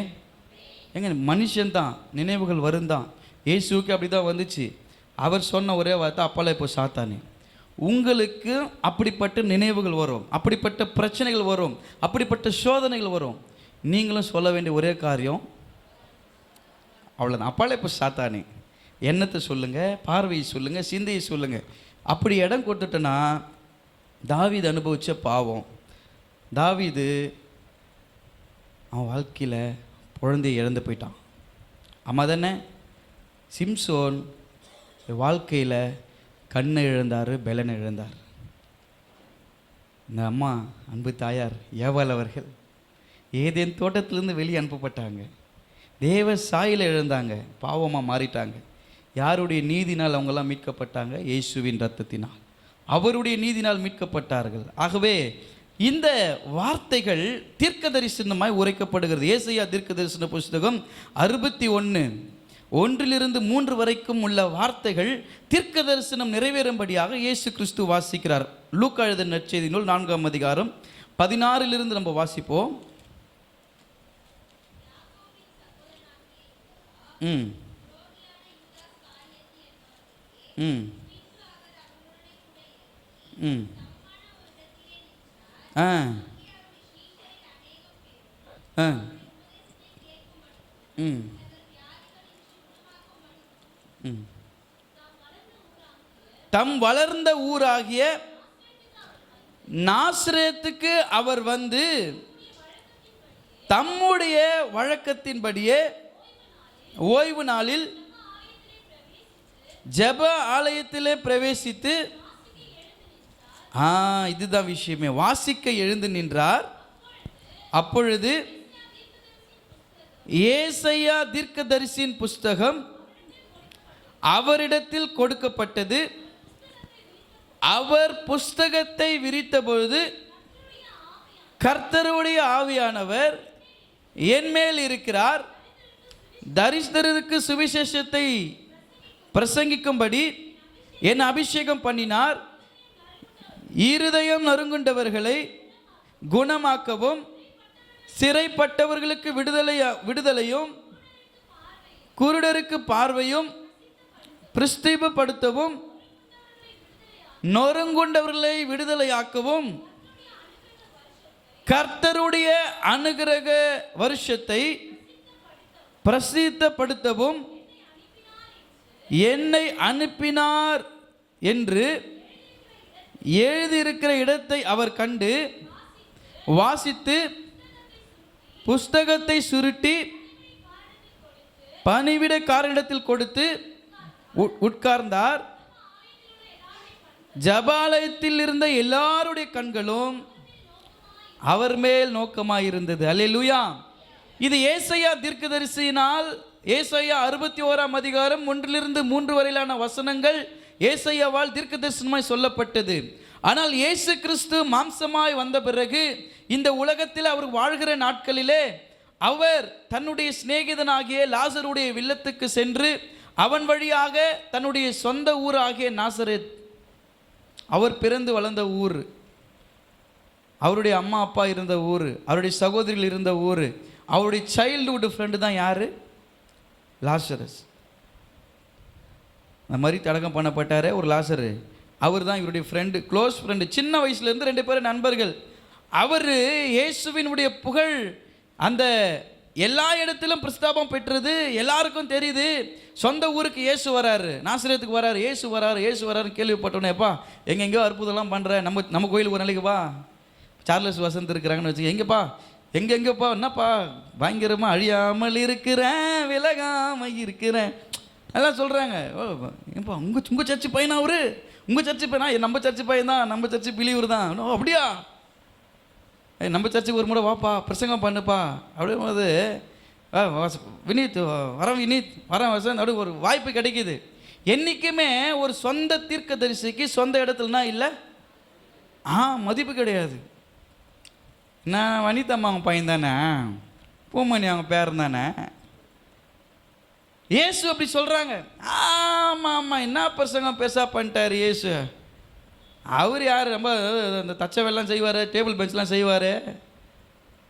எங்க மனுஷன்தான் நினைவுகள் வரும் தான். இயேசுக்கு அப்படி தான் வந்துச்சு. அவர் சொன்ன ஒரே வார்த்தை, அப்பாலே இப்போ சாத்தானே, உங்களுக்கு அப்படிப்பட்ட நினைவுகள் வரும், அப்படிப்பட்ட பிரச்சனைகள் வரும், அப்படிப்பட்ட சோதனைகள் வரும். நீங்களும் சொல்ல வேண்டிய ஒரே காரியம் அவ்வளோதான், அப்பாலே இப்போ சாத்தானே, எண்ணத்தை சொல்லுங்கள், பார்வையை சொல்லுங்கள், சிந்தையை சொல்லுங்கள். அப்படி இடம் கொடுத்துட்டேன்னா தாவீது அனுபவித்த பாவம். தாவீது அவன் வாழ்க்கையில் குழந்தையை இழந்து போயிட்டான். அம்மா தானே? சிம்சோன் வாழ்க்கையில் கண்ணை இழந்தார், பெலனை இழந்தார். இந்த அம்மா அன்பு தாயார் ஏவாள் அவர்கள் ஏதேன் தோட்டத்திலேருந்து வெளியே அனுப்பப்பட்டாங்க. தேவ சாயலை இழந்தாங்க, பாவமாக மாறிட்டாங்க. யாருடைய நீதினால் அவங்கெல்லாம் மீட்கப்பட்டாங்க? இயேசுவின் இரத்தத்தினால், அவருடைய நீதினால் மீட்கப்பட்டார்கள். ஆகவே இந்த வார்த்தைகள் தீர்க்க தரிசனமாய் உரைக்கப்படுகிறது. ஏசாயா தீர்க்க தரிசன புஸ்தகம் 61:1-3 வரைக்கும் உள்ள வார்த்தைகள் தீர்க்க தரிசனம் நிறைவேறும்படியாக இயேசு கிறிஸ்து வாசிக்கிறார். லூக்கா எழுதின நற்செய்தி நூல் 4ஆம் அதிகாரம் 16 நம்ம வாசிப்போம். தம் வளர்ந்த ஊராகிய நாசரேத்துக்கு அவர் வந்து தம்முடைய வழக்கத்தின்படியே ஓய்வு நாளில் ஜெப ஆலயத்திலே பிரவேசித்து, இதுதான் விஷயமே, வாசிக்க எழுந்து நின்றார். அப்பொழுது ஏசாயா தீர்க்கதரிசியின் புஸ்தகம் அவரிடத்தில் கொடுக்கப்பட்டது. அவர் புஸ்தகத்தை விரித்த பொழுது கர்த்தருடைய ஆவியானவர் என்மேல் இருக்கிறார், தரித்திரருக்கு சுவிசேஷத்தை பிரசங்கிக்கும்படி என் அபிஷேகம் பண்ணினார், இருதயம் நறுங்குண்டவர்களை குணமாக்கவும், சிறைப்பட்டவர்களுக்கு விடுதலையும், குருடருக்கு பார்வையும் பிரஸ்தீபப்படுத்தவும், நொறுங்குண்டவர்களை விடுதலையாக்கவும், கர்த்தருடைய அனுக்கிரக வருஷத்தை பிரசித்தப்படுத்தவும் என்னை அனுப்பினார் என்று எழுதியிருக்கிற இடத்தை அவர் கண்டு வாசித்து புஸ்தகத்தை சுருட்டி பணிவிடைக்காரனிடத்தில் கொடுத்து உட்கார்ந்தார். ஜபாலயத்தில் இருந்த எல்லாருடைய கண்களும் அவர் மேல் நோக்கமாயிருந்தது. அல்லேலூயா. இது ஏசாயா தீர்க்கதரிசியினால் ஏசாயா 61ஆம் அதிகாரம் 1-3 வரையிலான வசனங்கள் ஏசாயாவால் தீர்க்கதரிசனமாய் சொல்லப்பட்டது. ஆனால் இயேசு கிறிஸ்து மாம்சமாய் வந்த பிறகு இந்த உலகத்தில் அவர் வாழ்கிற நாட்களிலே அவர் தன்னுடைய சிநேகிதனாகிய லாசருடைய இல்லத்துக்கு சென்று அவன் வழியாக தன்னுடைய சொந்த ஊர் ஆகிய நாசரேத், அவர் பிறந்து வளர்ந்த ஊர், அவருடைய அம்மா அப்பா இருந்த ஊர், அவருடைய சகோதரிகள் இருந்த ஊர், அவருடைய சைல்டுஹுட் ஃப்ரெண்டு தான் யார்? லாசரஸ். அந்த மாதிரி அடக்கம் பண்ணப்பட்டார் ஒரு லாசரு, அவர் தான் இவருடைய ஃப்ரெண்டு, க்ளோஸ் ஃப்ரெண்டு. சின்ன வயசுலேருந்து 2 பேரும் நண்பர்கள். அவர் இயேசுவினுடைய புகழ் அந்த எல்லா இடத்திலும் பிரஸ்தாபம் பெற்றது, எல்லாருக்கும் தெரியுது. சொந்த ஊருக்கு இயேசு வராரு, நாசரேத்துக்கு வராரு, இயேசு வராருன்னு கேள்விப்பட்டோன்னேப்பா எங்கெங்கோ அற்புதம்லாம் பண்ணுற, நம்ம கோயிலுக்கு ஒரு நாளைக்கு வா, சார்லஸ் வசந்த் இருக்கிறாங்கன்னு வச்சுக்க, எங்கேப்பா எங்கெங்கப்பா, என்னப்பா பயங்கரமாக அழியாமல் இருக்கிறேன், விலகாமல் இருக்கிறேன் எல்லாம் சொல்கிறாங்க. ஏப்பா உங்கள் சர்ச்சு பையனா அவரு? உங்கள் சர்ச்சு பையனா? நம்ம சர்ச்சு பையன் தான், நம்ம சர்ச்சு பிலியூர் தான். அப்படியா? நம்ம சர்ச்சுக்கு ஒரு முறை வாப்பா, பிரசங்கம் பண்ணுப்பா அப்படிங்கும்போது வினீத் வரேன் வசந்த் அப்படி ஒரு வாய்ப்பு கிடைக்கிது. என்றைக்குமே ஒரு சொந்த தீர்க்கதரிசிக்கு சொந்த இடத்துலனா இல்லை மதிப்பு கிடையாது. நான் வனிதம்மா அவங்க பையன் தானே, பூமணி அவங்க பேரன் தானே. இயேசு அப்படி சொல்கிறாங்க. ஆமாம் என்ன பிரசங்கம் பேசா பண்ணிட்டார் இயேசு. அவர் யார்? ரொம்ப இந்த தச்சவெல்லாம் செய்வார், டேபிள் பெஞ்ச்லாம் செய்வார்.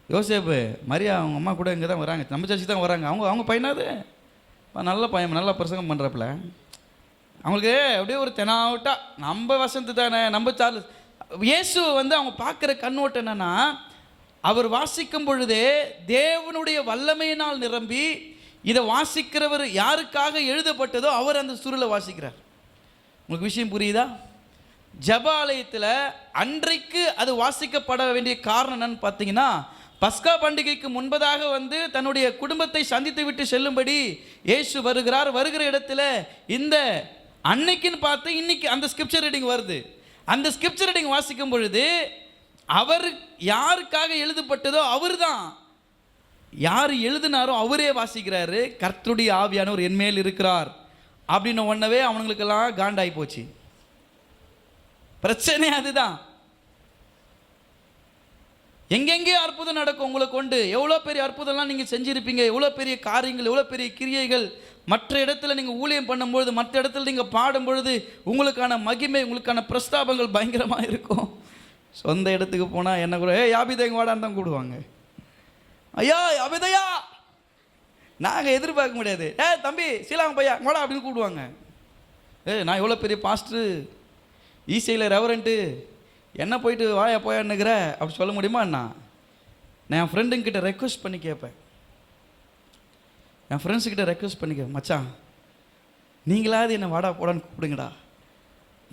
யோசேப்பு மரியா அவங்க அம்மா கூட இங்கே தான் வராங்க, நம்ம சர்ச்சுக்கு தான் வராங்க. அவங்க பையனாது நல்ல பையன், நல்லா பிரசங்கம் பண்ணுறப்பல அவங்களுக்கு அப்படியே ஒரு தெனாவட்டா, நம்ம வசந்த் தானே, நம்ம சார்லஸ். இயேசு அவங்க பார்க்குற கண்ணோட்டம் என்னென்னா, அவர் வாசிக்கும் பொழுதே தேவனுடைய வல்லமையினால் நிரம்பி இதை வாசிக்கிறவர் யாருக்காக எழுதப்பட்டதோ அவர் அந்த சுருளை வாசிக்கிறார். உங்களுக்கு விஷயம் புரியுதா? ஜெபாலயத்தில் அன்றைக்கு அது வாசிக்கப்பட வேண்டிய காரணம் என்னன்னு பார்த்தீங்கன்னா, பஸ்கா பண்டிகைக்கு முன்பதாக வந்து தன்னுடைய குடும்பத்தை சந்தித்து விட்டு செல்லும்படி இயேசு வருகிறார். வருகிற இடத்துல இந்த அன்னைக்குன்னு பார்த்து இன்னைக்கு அந்த ஸ்கிரிப்சர் ரீடிங் வருது. அந்த ஸ்கிரிப்சர் ரீடிங் வாசிக்கும் பொழுது அவர் யாருக்காக எழுதப்பட்டதோ அவர் தான், யார் எழுதினாரோ அவரே வாசிக்கிறாரு. கர்த்தருடைய ஆவியானவர் என்மேல் இருக்கிறார் அப்படின்னு ஒன்னவே அவனுங்களுக்கெல்லாம் காண்டாகி போச்சு. பிரச்சனை அதுதான். எங்கெங்கேயோ அற்புதம் நடக்கும் உங்களை கொண்டு. எவ்வளோ பெரிய அற்புதம்லாம் நீங்கள் செஞ்சுருப்பீங்க, எவ்வளோ பெரிய காரியங்கள், எவ்வளோ பெரிய கிரியைகள். மற்ற இடத்துல நீங்கள் ஊழியம் பண்ணும்பொழுது, மற்ற இடத்துல நீங்கள் பாடும் பொழுது உங்களுக்கான மகிமை, உங்களுக்கான பிரஸ்தாபங்கள் பயங்கரமாக இருக்கும். சொந்த இடத்துக்கு போனால் என்ன கூட யாபிதைங்க வாடான்னு தான் கூடுவாங்க. ஐயா யாபிதையா நாங்கள் எதிர்பார்க்க முடியாது. தம்பி சீலாங்க பையா வாடா அப்படின்னு கூடுவாங்க. நான் எவ்வளோ பெரிய பாஸ்டரு, ஈசையில் ரெவரண்ட்டு, என்ன போயிட்டு வாயா போயான்னுக்கிற அப்படி சொல்ல முடியுமா? நான் என் ஃப்ரெண்டுங்கிட்ட ரெக்வஸ்ட் பண்ணி கேட்பேன். என் ஃப்ரெண்ட்ஸுக்கிட்ட ரெக்வஸ்ட் பண்ணி கேட்பேன், மச்சான் நீங்களாவது என்னை வாடா போடான்னு கூப்பிடுங்கடா.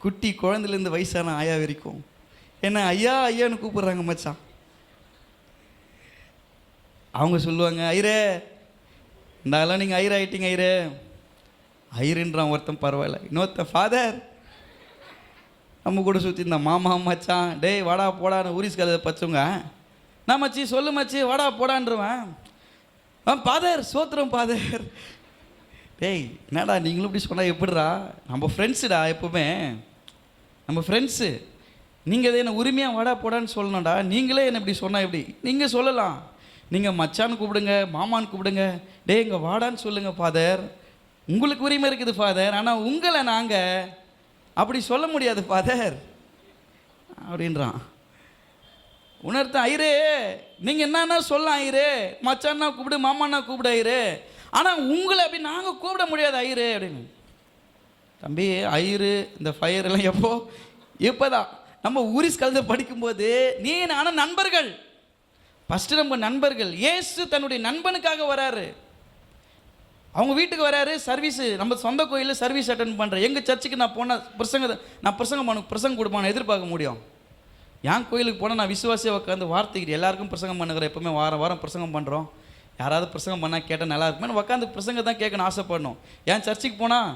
குட்டி குழந்தைலேருந்து வயசான ஆயா வரைக்கும் என்ன ஐயா ஐயான்னு கூப்பிட்றாங்க மச்சான். அவங்க சொல்லுவாங்க, ஐரே இந்தாலாம் நீங்கள் ஐயர் ஆகிட்டீங்க ஐயரே. ஐயருன்றான் ஒருத்தன் பரவாயில்ல, இன்னொருத்தன் ஃபாதர். நம்ம கூட சுற்றி இந்த மாமா மச்சான் டேய் வாடா போடான்னு ஊரிஸ் கதை பச்சவங்க. நான் மச்சி சொல்லு மச்சி வாடா போடான்றவன் ஃபாதர் சோத்திரம் ஃபாதர். டேய் என்னடா நீங்களும் இப்படி சொன்னால் எப்படிடா? நம்ம ஃப்ரெண்ட்ஸுடா, எப்பவுமே நம்ம ஃப்ரெண்ட்ஸு. நீங்கள் அதை என்ன உரிமையாக வாடா போடான்னு சொல்லணும்டா. நீங்களே என்ன இப்படி சொன்னால் எப்படி? நீங்கள் சொல்லலாம், நீங்கள் மச்சான்னு கூப்பிடுங்க, மாமான்னு கூப்பிடுங்க. டே இங்கே வாடான்னு சொல்லுங்கள் ஃபாதர், உங்களுக்கு உரிமை இருக்குது ஃபாதர். ஆனால் உங்களை நாங்கள் அப்படி சொல்ல முடியாது ஃபாதர் அப்படின்றான். உணர்த்த ஐயரே நீங்கள் என்னன்னா சொல்லலாம் ஐயரே, மச்சான்னா கூப்பிடு, மாமான்னா கூப்பிடு ஐயரே, ஆனால் உங்களை அப்படி நாங்கள் கூப்பிட முடியாது ஐயரே அப்படின்னு. தம்பி ஐயரு இந்த ஃபயர் எல்லாம் இப்போ தான் நம்ம ஊரிஸ் கலந்து படிக்கும்போது நீ ஆனால் நண்பர்கள் ஃபஸ்ட்டு, நம்ம நண்பர்கள். இயேசு தன்னுடைய நண்பனுக்காக வராரு. அவங்க வீட்டுக்கு வராரு, சர்வீஸு, நம்ம சொந்த கோயிலில் சர்வீஸ் அட்டன் பண்ணுறேன். எங்கள் சர்ச்சுக்கு நான் போனால் பிரசங்கம் கொடுப்பான்னு எதிர்பார்க்க முடியும்? என் கோயிலுக்கு போனால் நான் விசுவாசியாக உட்காந்து வார்த்தைக்கு எல்லாருக்கும் பிரசங்கம் பண்ணுகிறேன். எப்போவுமே வாரம் வாரம் பிரசங்கம் பண்ணுறோம். யாராவது பிரசங்கம் பண்ணால் கேட்டால் நல்லா இருக்குமே உட்காந்து பிரசங்கம் தான் கேட்கணும் ஆசைப்படணும். என் சர்ச்சுக்கு போனால்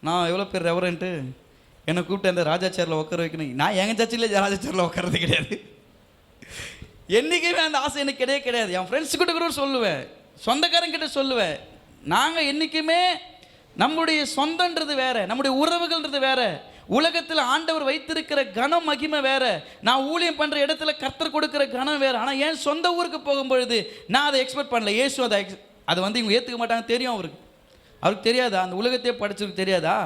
நான் எவ்வளோ பேர் ரெவரண்ட்டு என்னை கூப்பிட்டு அந்த ராஜா சேரில் உட்கார வைக்கணும். நான் எங்கள் சர்ச்சில் ராஜா சேரில் உட்காரது கிடையாது. என்றைக்குமே அந்த ஆசை எனக்கு கிடையாது. என் ஃப்ரெண்ட்ஸுக்கிட்ட கூட சொல்லுவேன், சொந்தக்காரங்கிட்ட சொல்லுவேன். நாங்கள் என்றைக்குமே நம்முடைய சொந்தன்றது வேற, நம்முடைய உறவுகள்ன்றது வேற. உலகத்தில் ஆண்டவர் வைத்திருக்கிற கனம் மகிமை வேற, நான் ஊழியம் பண்ணுற இடத்துல கர்த்தர் கொடுக்குற கனம் வேற. ஆனால் என் சொந்த ஊருக்கு போகும்பொழுது நான் அதை எக்ஸ்பெக்ட் பண்ணல. இயேசு அதை வந்து இவங்க ஏற்றுக்க மாட்டாங்க தெரியும். அவருக்கு தெரியாதா? அந்த உலகத்தையே படிச்சவருக்கு தெரியாதா?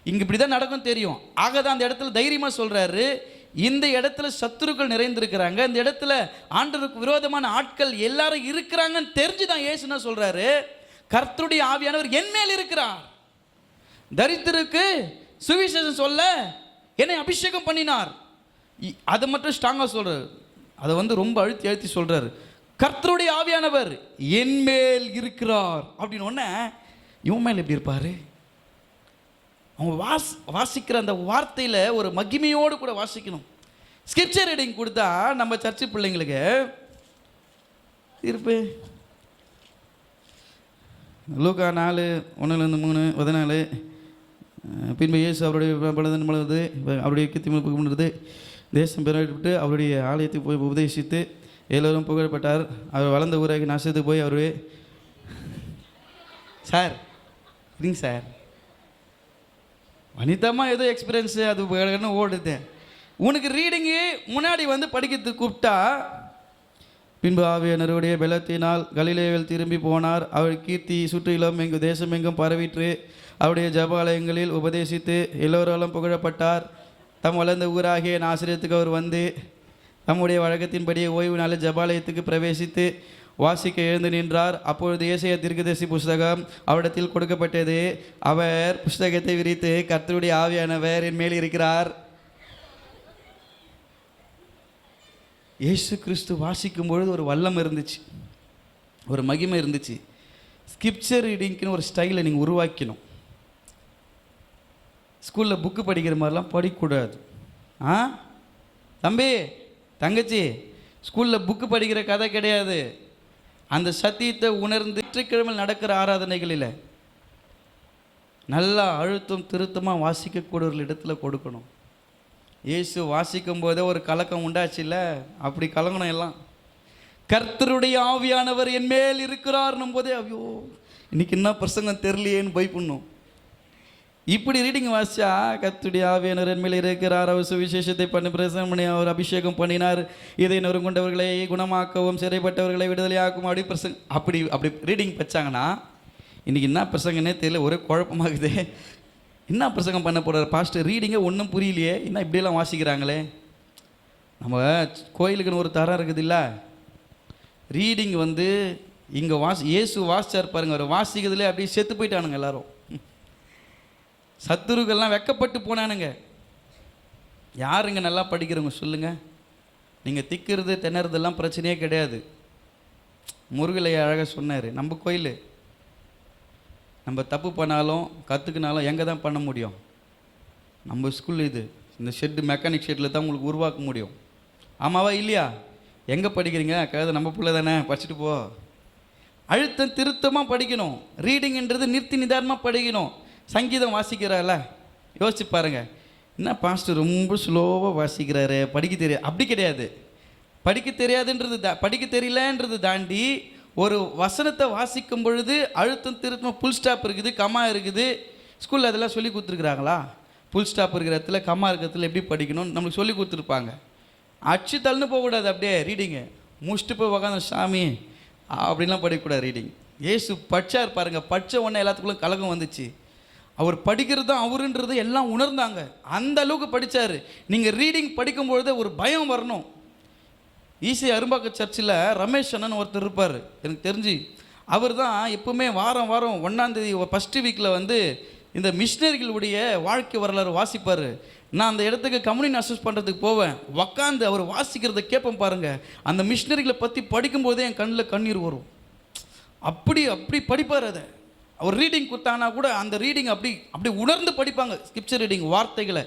இங்கே இப்படி தான் நடக்கும் தெரியும். ஆக தான் அந்த இடத்துல தைரியமாக சொல்கிறாரு, இந்த இடத்துல சத்துருக்கள் நிறைந்திருக்கிறாங்க, இந்த இடத்துல ஆண்டவருக்கு விரோதமான ஆட்கள் எல்லாரும் இருக்கிறாங்கன்னு தெரிஞ்சுதான் இயேசுன்னா சொல்றாரு, கர்த்தருடைய ஆவியானவர் என் மேல் இருக்கிறார், தரித்திரருக்கு சுவிசேஷம் சொல்ல என்னை அபிஷேகம் பண்ணினார். அதை மட்டும் ஸ்ட்ராங்காக சொல்றாரு. அதை வந்து ரொம்ப அழுத்தி சொல்றாரு, கர்த்தருடைய ஆவியானவர் என் மேல் இருக்கிறார் அப்படின்னு. ஒன்று இவன் மேல் எப்படி இருப்பாரு? அவங்க வாசிக்கிற அந்த வார்த்தையில் ஒரு மகிமையோடு கூட வாசிக்கணும். ஸ்கிரிப்சர் ரீடிங் கொடுத்தா நம்ம சர்ச்சு பிள்ளைங்களுக்கு இருப்பு லூக்கா 4:1-3 பின்பு இயேசு அவருடைய பலதன் மலர்ந்து அவருடைய கீர்த்தி தேசம் பெறப்பட்டு அவருடைய ஆலயத்துக்கு போய் உபதேசித்து எல்லோரும் புகழப்பட்டார். அவர் வளர்ந்த ஊராகி நாசத்துக்கு போய் அவருடைய சார் இல்லைங்க சார் வனிதமாக ஏதோ எக்ஸ்பீரியன்ஸு அது ஓடுது. உனக்கு ரீடிங்கு முன்னாடி வந்து படிக்கிறதுக்கு கூப்பிட்டா, பின்பு ஆவியானவருடைய பலத்தினால் கலிலேயில் திரும்பி போனார். அவர் கீர்த்தி சுற்றிலும் தேசம் எங்கும் பரவிற்று. அவருடைய ஜபாலயங்களில் உபதேசித்து எல்லோராலும் புகழப்பட்டார். தம் வளர்ந்த ஊராகிய நாசிரியத்துக்கு அவர் வந்து தம்முடைய வழக்கத்தின்படி ஓய்வு நாளில் ஜபாலயத்துக்கு பிரவேசித்து வாசிக்க எழுந்து நின்றார். அப்பொழுது ஏசாயா தீர்க்கதரிசி புஸ்தகம் அவரிடத்தில் கொடுக்கப்பட்டது. அவர் புஸ்தகத்தை விரித்து, கர்த்தருடைய ஆவியானவர் என் மேல் இருக்கிறார். இயேசு கிறிஸ்து வாசிக்கும் பொழுது ஒரு வல்லம் இருந்துச்சு, ஒரு மகிமை இருந்துச்சு. ஸ்கிரிப்சர் ரீடிங்க்குன்னு ஒரு ஸ்டைலை நீங்கள் உருவாக்கணும். ஸ்கூலில் புக்கு படிக்கிற மாதிரிலாம் படிக்கக்கூடாது. தம்பி தங்கச்சி, ஸ்கூலில் புக்கு படிக்கிற கதை கிடையாது. அந்த சத்தியத்தை உணர்ந்து ஞாயிற்றுக்கிழமையில் நடக்கிற ஆராதனைகளில் நல்லா அழுத்தம் திருத்தமாக வாசிக்கக்கூடிய ஒரு இடத்துல கொடுக்கணும். இயேசு வாசிக்கும் போதே ஒரு கலக்கம் உண்டாச்சு இல்லை? அப்படி கலங்கணும் எல்லாம். கர்த்தருடைய ஆவியானவர் என் மேல் இருக்கிறார்னும் போதே ஐயோ இன்னைக்கு என்ன பிரசங்கம் தெரியலையேன்னு பயப்படணும். இப்படி ரீடிங் வாசிச்சா, கர்த்தருடைய ஆவியானவர் என் மேல் இருக்கிறார், அவர் சுவிசேஷத்தை பண்ணி பிரசங்கம் பண்ணி அவர் அபிஷேகம் பண்ணினார், இதை நொறுங்குண்டவர்களை குணமாக்கவும் சிறைப்பட்டவர்களை விடுதலையாக்கும் அப்படி அப்படி ரீடிங் வச்சாங்கன்னா இன்றைக்கி என்ன பிரசங்கன்னே தெரியல, ஒரே குழப்பமாகுதே. என்ன பிரசங்கம் பண்ண போகிறார் பாஸ்டர்? ரீடிங்கே ஒன்றும் புரியலையே, என்ன இப்படியெல்லாம் வாசிக்கிறாங்களே. நம்ம கோயிலுக்குன்னு ஒரு தரம் இருக்குது இல்லை? ரீடிங் இங்கே இயேசு வாசிச்சார் பாருங்க, அவர் வாசிக்கிறதுலே அப்படியே செத்து போயிட்டானுங்க எல்லாரும். சத்துருக்கெல்லாம் வெக்கப்பட்டு போனானுங்க. யாருங்க நல்லா படிக்கிறவங்க சொல்லுங்கள்? நீங்கள் திக்கிறது திணறதெல்லாம் பிரச்சனையே கிடையாது. முருகலையை அழகாக சொன்னார், நம்ம கோயில் நம்ம தப்பு பண்ணாலும் கற்றுக்கினாலும் எங்கே தான் பண்ண முடியும்? நம்ம ஸ்கூல் இது, இந்த ஷெட்டு மெக்கானிக் ஷெட்டில் தான் உங்களுக்கு உருவாக்க முடியும். ஆமாவா இல்லையா? எங்கே படிக்கிறீங்க? கதை நம்ம பிள்ளை தானே, படிச்சுட்டு போ. அழுத்தம் திருத்தமாக படிக்கணும். ரீடிங்ன்றது நிறுத்தி நிதானமாக படிக்கணும். சங்கீதம் வாசிக்கிறார்ல, யோசிச்சு பாருங்கள், என்ன பாஸ்டர் ரொம்ப ஸ்லோவாக வாசிக்கிறாரு, படிக்க தெரியாது. அப்படி கிடையாது. படிக்க தெரியாதுன்றது படிக்க தெரியலன்றது தாண்டி ஒரு வசனத்தை வாசிக்கும் பொழுது அழுத்தம் திருத்தமாக புல் ஸ்டாப் இருக்குது, கம்மா இருக்குது. ஸ்கூலில் அதெல்லாம் சொல்லி கொடுத்துருக்குறாங்களா? புல் ஸ்டாப் இருக்கிற இடத்துல கம்மா இருக்கிற இடத்துல எப்படி படிக்கணும்னு நம்மளுக்கு சொல்லி கொடுத்துருப்பாங்க. அச்சு தள்ளுன்னு போகக்கூடாது. அப்படியே ரீடிங்கு முடிச்சுட்டு போய் உக்காந்து சாமி அப்படின்லாம் படிக்கக்கூடாது. ரீடிங் ஏசு படித்தார் பாருங்கள், படித்த உடனே எல்லாத்துக்குள்ளே கலகம் வந்துச்சு. அவர் படிக்கிறது தான் அவருன்றது எல்லாம் உணர்ந்தாங்க. அந்த அளவுக்கு படித்தார். நீங்கள் ரீடிங் படிக்கும்பொழுது ஒரு பயம் வரணும். ஈஸி அரும்பாக்க சர்ச்சில் ரமேஷ் அண்ணன் ஒருத்தர் இருப்பார், எனக்கு தெரிஞ்சு. அவர் தான் எப்பவுமே வாரம் 1ஆம் தேதி ஃபஸ்ட்டு வீக்கில் இந்த மிஷினரிகளுடைய வாழ்க்கை வரலாறு வாசிப்பார். நான் அந்த இடத்துக்கு கம்யூனிட்டி அசஸ் பண்ணுறதுக்கு போவேன். உக்காந்து அவர் வாசிக்கிறத கேட்பேன் பாருங்கள். அந்த மிஷினரிகளை பற்றி படிக்கும்போதே என் கண்ணில் கண்ணீர் வரும். அப்படி அப்படி படிப்பார். அதை அவர் ரீடிங் கொடுத்தாங்கன்னா கூட அந்த ரீடிங் அப்படி உணர்ந்து படிப்பாங்க. ஸ்கிரிப்சர் ரீடிங் வார்த்தைகளை.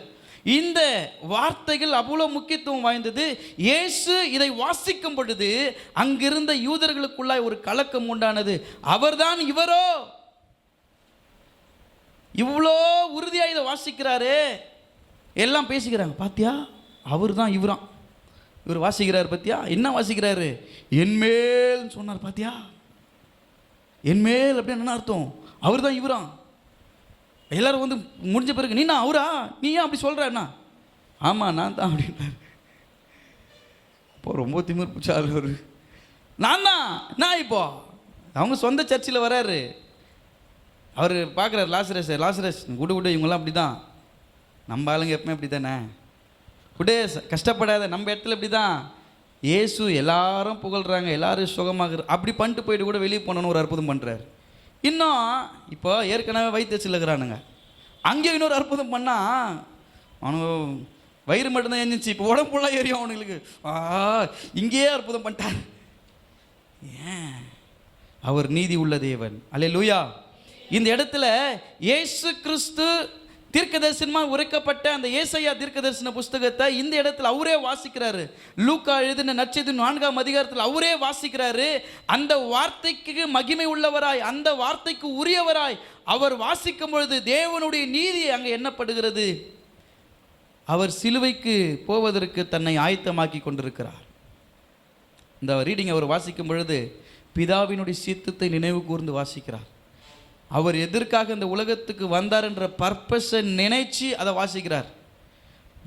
இந்த வார்த்தைகள் அவ்வளோ முக்கியத்துவம் வாய்ந்தது. இயேசு இதை வாசிக்கும் பொழுது அங்கிருந்த யூதர்களுக்குள்ளாய் ஒரு கலக்கம் உண்டானது. அவர்தான் இவரோ? இவ்வளோ உறுதியாக இதை வாசிக்கிறாரு. எல்லாம் பேசிக்கிறாங்க, பாத்தியா அவர் தான் இவரான், இவர் வாசிக்கிறார் பத்தியா, என்ன வாசிக்கிறாரு? என்மேல் சொன்னார் பாத்தியா, என்மேல் அப்படின்னு என்ன அர்த்தம்? அவர் தான் இவரான். எல்லாரும் முடிஞ்ச பிறகு நீ நான் அவரா, நீ ஏன் அப்படி சொல்கிறேன்னா? ஆமாம் நான் தான் அப்படின்றார். இப்போ ரொம்ப திமிர் பிடிச்சாரு அவர். நான் இப்போ அவங்க சொந்த சர்ச்சில் வராரு. அவர் பார்க்குறாரு லாசரஸ் குடு இவங்கெல்லாம் அப்படி தான். நம்ம ஆளுங்க எப்பவுமே அப்படி தானே, குடே கஷ்டப்படாத, நம்ம இடத்துல இப்படி தான். இயேசு எல்லாரும் புகழ்கிறாங்க, எல்லாரும் சுகமாகிற அப்படி பண்ணிட்டு போயிட்டு கூட வெளியே போனோன்னு ஒரு அற்புதம் பண்ணுறாரு. இன்னும் இப்போ ஏற்கனவே வயிற்றுச்சில் இருக்கிறானுங்க, அங்கேயும் இன்னொரு அற்புதம் பண்ணால் அவனுக்கு வயிறு மட்டும்தான் எழுந்துச்சு, இப்போ உடம்புலாம் ஏறியும் அவனுங்களுக்கு. இங்கேயே அற்புதம் பண்ணிட்டார். ஏன்? அவர் நீதி உள்ள தேவன். அல்லேலூயா. இந்த இடத்துல இயேசு கிறிஸ்து தீர்க்கதரிசனமாக உரைக்கப்பட்ட அந்த ஏசாயா தீர்க்கதரிசன புஸ்தகத்தை இந்த இடத்துல அவரே வாசிக்கிறாரு. லூக்கா எழுதின நற்செய்தி 4ஆம் அதிகாரத்தில் அவரே வாசிக்கிறாரு. அந்த வார்த்தைக்கு மகிமை உள்ளவராய், அந்த வார்த்தைக்கு உரியவராய் அவர் வாசிக்கும் பொழுது தேவனுடைய நீதி அங்கே எண்ணப்படுகிறது. அவர் சிலுவைக்கு போவதற்கு தன்னை ஆயத்தமாக்கி கொண்டிருக்கிறார். இந்த ரீடிங் அவர் வாசிக்கும் பொழுது பிதாவினுடைய சித்தத்தை நினைவு கூர்ந்து வாசிக்கிறார். அவர் எதற்காக இந்த உலகத்துக்கு வந்தார் என்ற பர்பஸை நினைச்சு அதை வாசிக்கிறார்.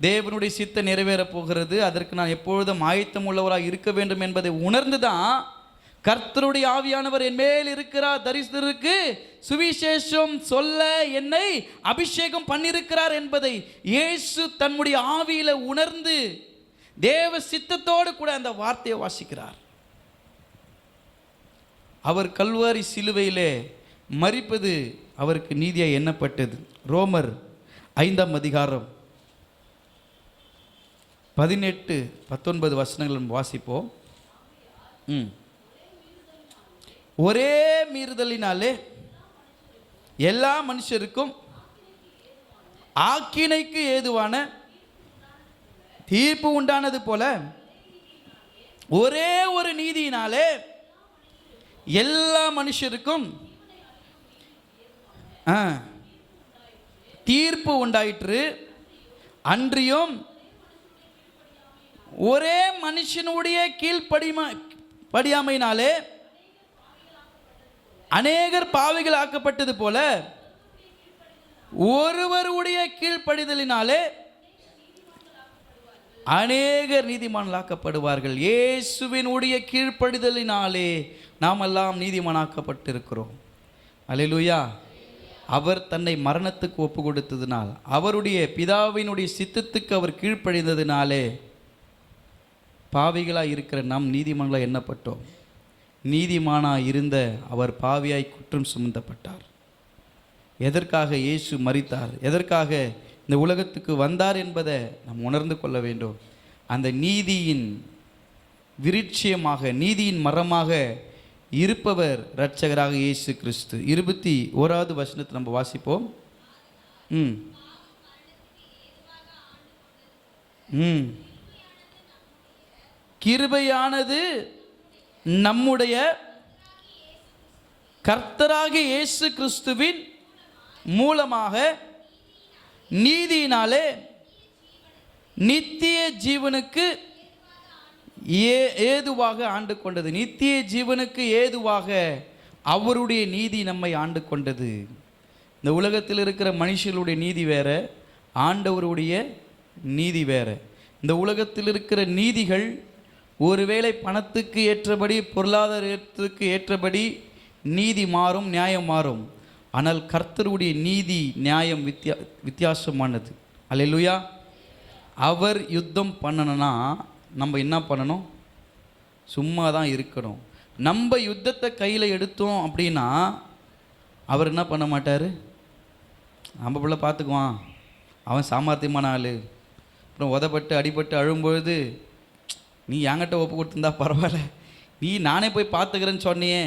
தேவனுடைய சித்தம் நிறைவேறப் போகிறது, அதற்கு நான் எப்பொழுதும் ஆயத்தம் உள்ளவராக இருக்க வேண்டும் என்பதை உணர்ந்து தான் கர்த்தருடைய ஆவியானவர் என் மேல் இருக்கிறார், தரிசனருக்கு சுவிசேஷம் சொல்ல என்னை அபிஷேகம் பண்ணியிருக்கிறார் என்பதை இயேசு தன்னுடைய ஆவியில உணர்ந்து தேவ சித்தத்தோடு கூட அந்த வார்த்தையை வாசிக்கிறார். அவர் கல்வாரி சிலுவையிலே மரிப்பது அவருக்கு நீதியாக எண்ணப்பட்டது. ரோமர் 5ஆம் அதிகாரம் 18-19 வசனங்கள் வாசிப்போம். ஒரே மீறுதலினாலே எல்லா மனுஷருக்கும் ஆக்கினைக்கு ஏதுவான தீர்ப்பு உண்டானது போல ஒரே ஒரு நீதியினாலே எல்லா மனுஷருக்கும் தீர்ப்பு உண்டாயிற்று. அன்றியும் ஒரே மனுஷனுடைய கீழ்ப்படியாமையினாலே அநேகர் பாவிகள் ஆக்கப்பட்டது போல ஒருவருடைய கீழ்ப்படிதலினாலே அநேகர் நீதிமான்களாக்கப்படுவார்கள். இயேசுவினுடைய கீழ்ப்படிதலினாலே நாம் எல்லாம் நீதிமானாக்கப்பட்டிருக்கிறோம். அல்லேலூயா. அவர் தன்னை மரணத்துக்கு ஒப்பு கொடுத்ததினால், அவருடைய பிதாவினுடைய சித்தத்துக்கு அவர் கீழ்ப்படிந்ததினாலே பாவிகளாய் இருக்கிற நாம் நீதிமான்களாய் எண்ணப்பட்டோம். நீதிமானாய் இருந்த அவர் பாவியாய் குற்றம் சுமந்தப்பட்டார். எதற்காக இயேசு மரித்தார், எதற்காக இந்த உலகத்துக்கு வந்தார் என்பதை நாம் உணர்ந்து கொள்ள வேண்டும். அந்த நீதியின் விருட்சியமாக, நீதியின் மரமாக இருப்பவர் இரட்சகராக இயேசு கிறிஸ்து. 21வது வசனத்தை நம்ம வாசிப்போம். கிருபையானது நம்முடைய கர்த்தராகிய இயேசு கிறிஸ்துவின் மூலமாக நீதியினாலே நித்திய ஜீவனுக்கு ஏதுவாக ஆண்டு கொண்டது. நித்திய ஜீவனுக்கு ஏதுவாக அவருடைய நீதி நம்மை ஆண்டு கொண்டது. இந்த உலகத்தில் இருக்கிற மனுஷர்களுடைய நீதி வேற, ஆண்டவருடைய நீதி வேற. இந்த உலகத்தில் இருக்கிற நீதிகள் ஒருவேளை பணத்துக்கு ஏற்றபடி, பொருளாதாரத்துக்கு ஏற்றபடி நீதி மாறும், நியாயம் மாறும். ஆனால் கர்த்தருடைய நீதி நியாயம் வித்தியாசமானது. அல்லேலூயா. அவர் யுத்தம் பண்ணணும்னா நம்ம என்ன பண்ணணும்? சும்மா தான் இருக்கணும். நம்ம யுத்தத்தை கையில் எடுத்தோம் அப்படின்னா அவர் என்ன பண்ண மாட்டார்? நம்ம பிள்ளை பார்த்துக்குவான், அவன் சாமர்த்தியமான ஆள். அப்புறம் உதப்பட்டு அடிபட்டு அழும்பொழுது நீ என்கிட்ட ஒப்பு கொடுத்துருந்தா பரவாயில்ல, நீ நானே போய் பார்த்துக்கிறேன்னு சொன்னியே.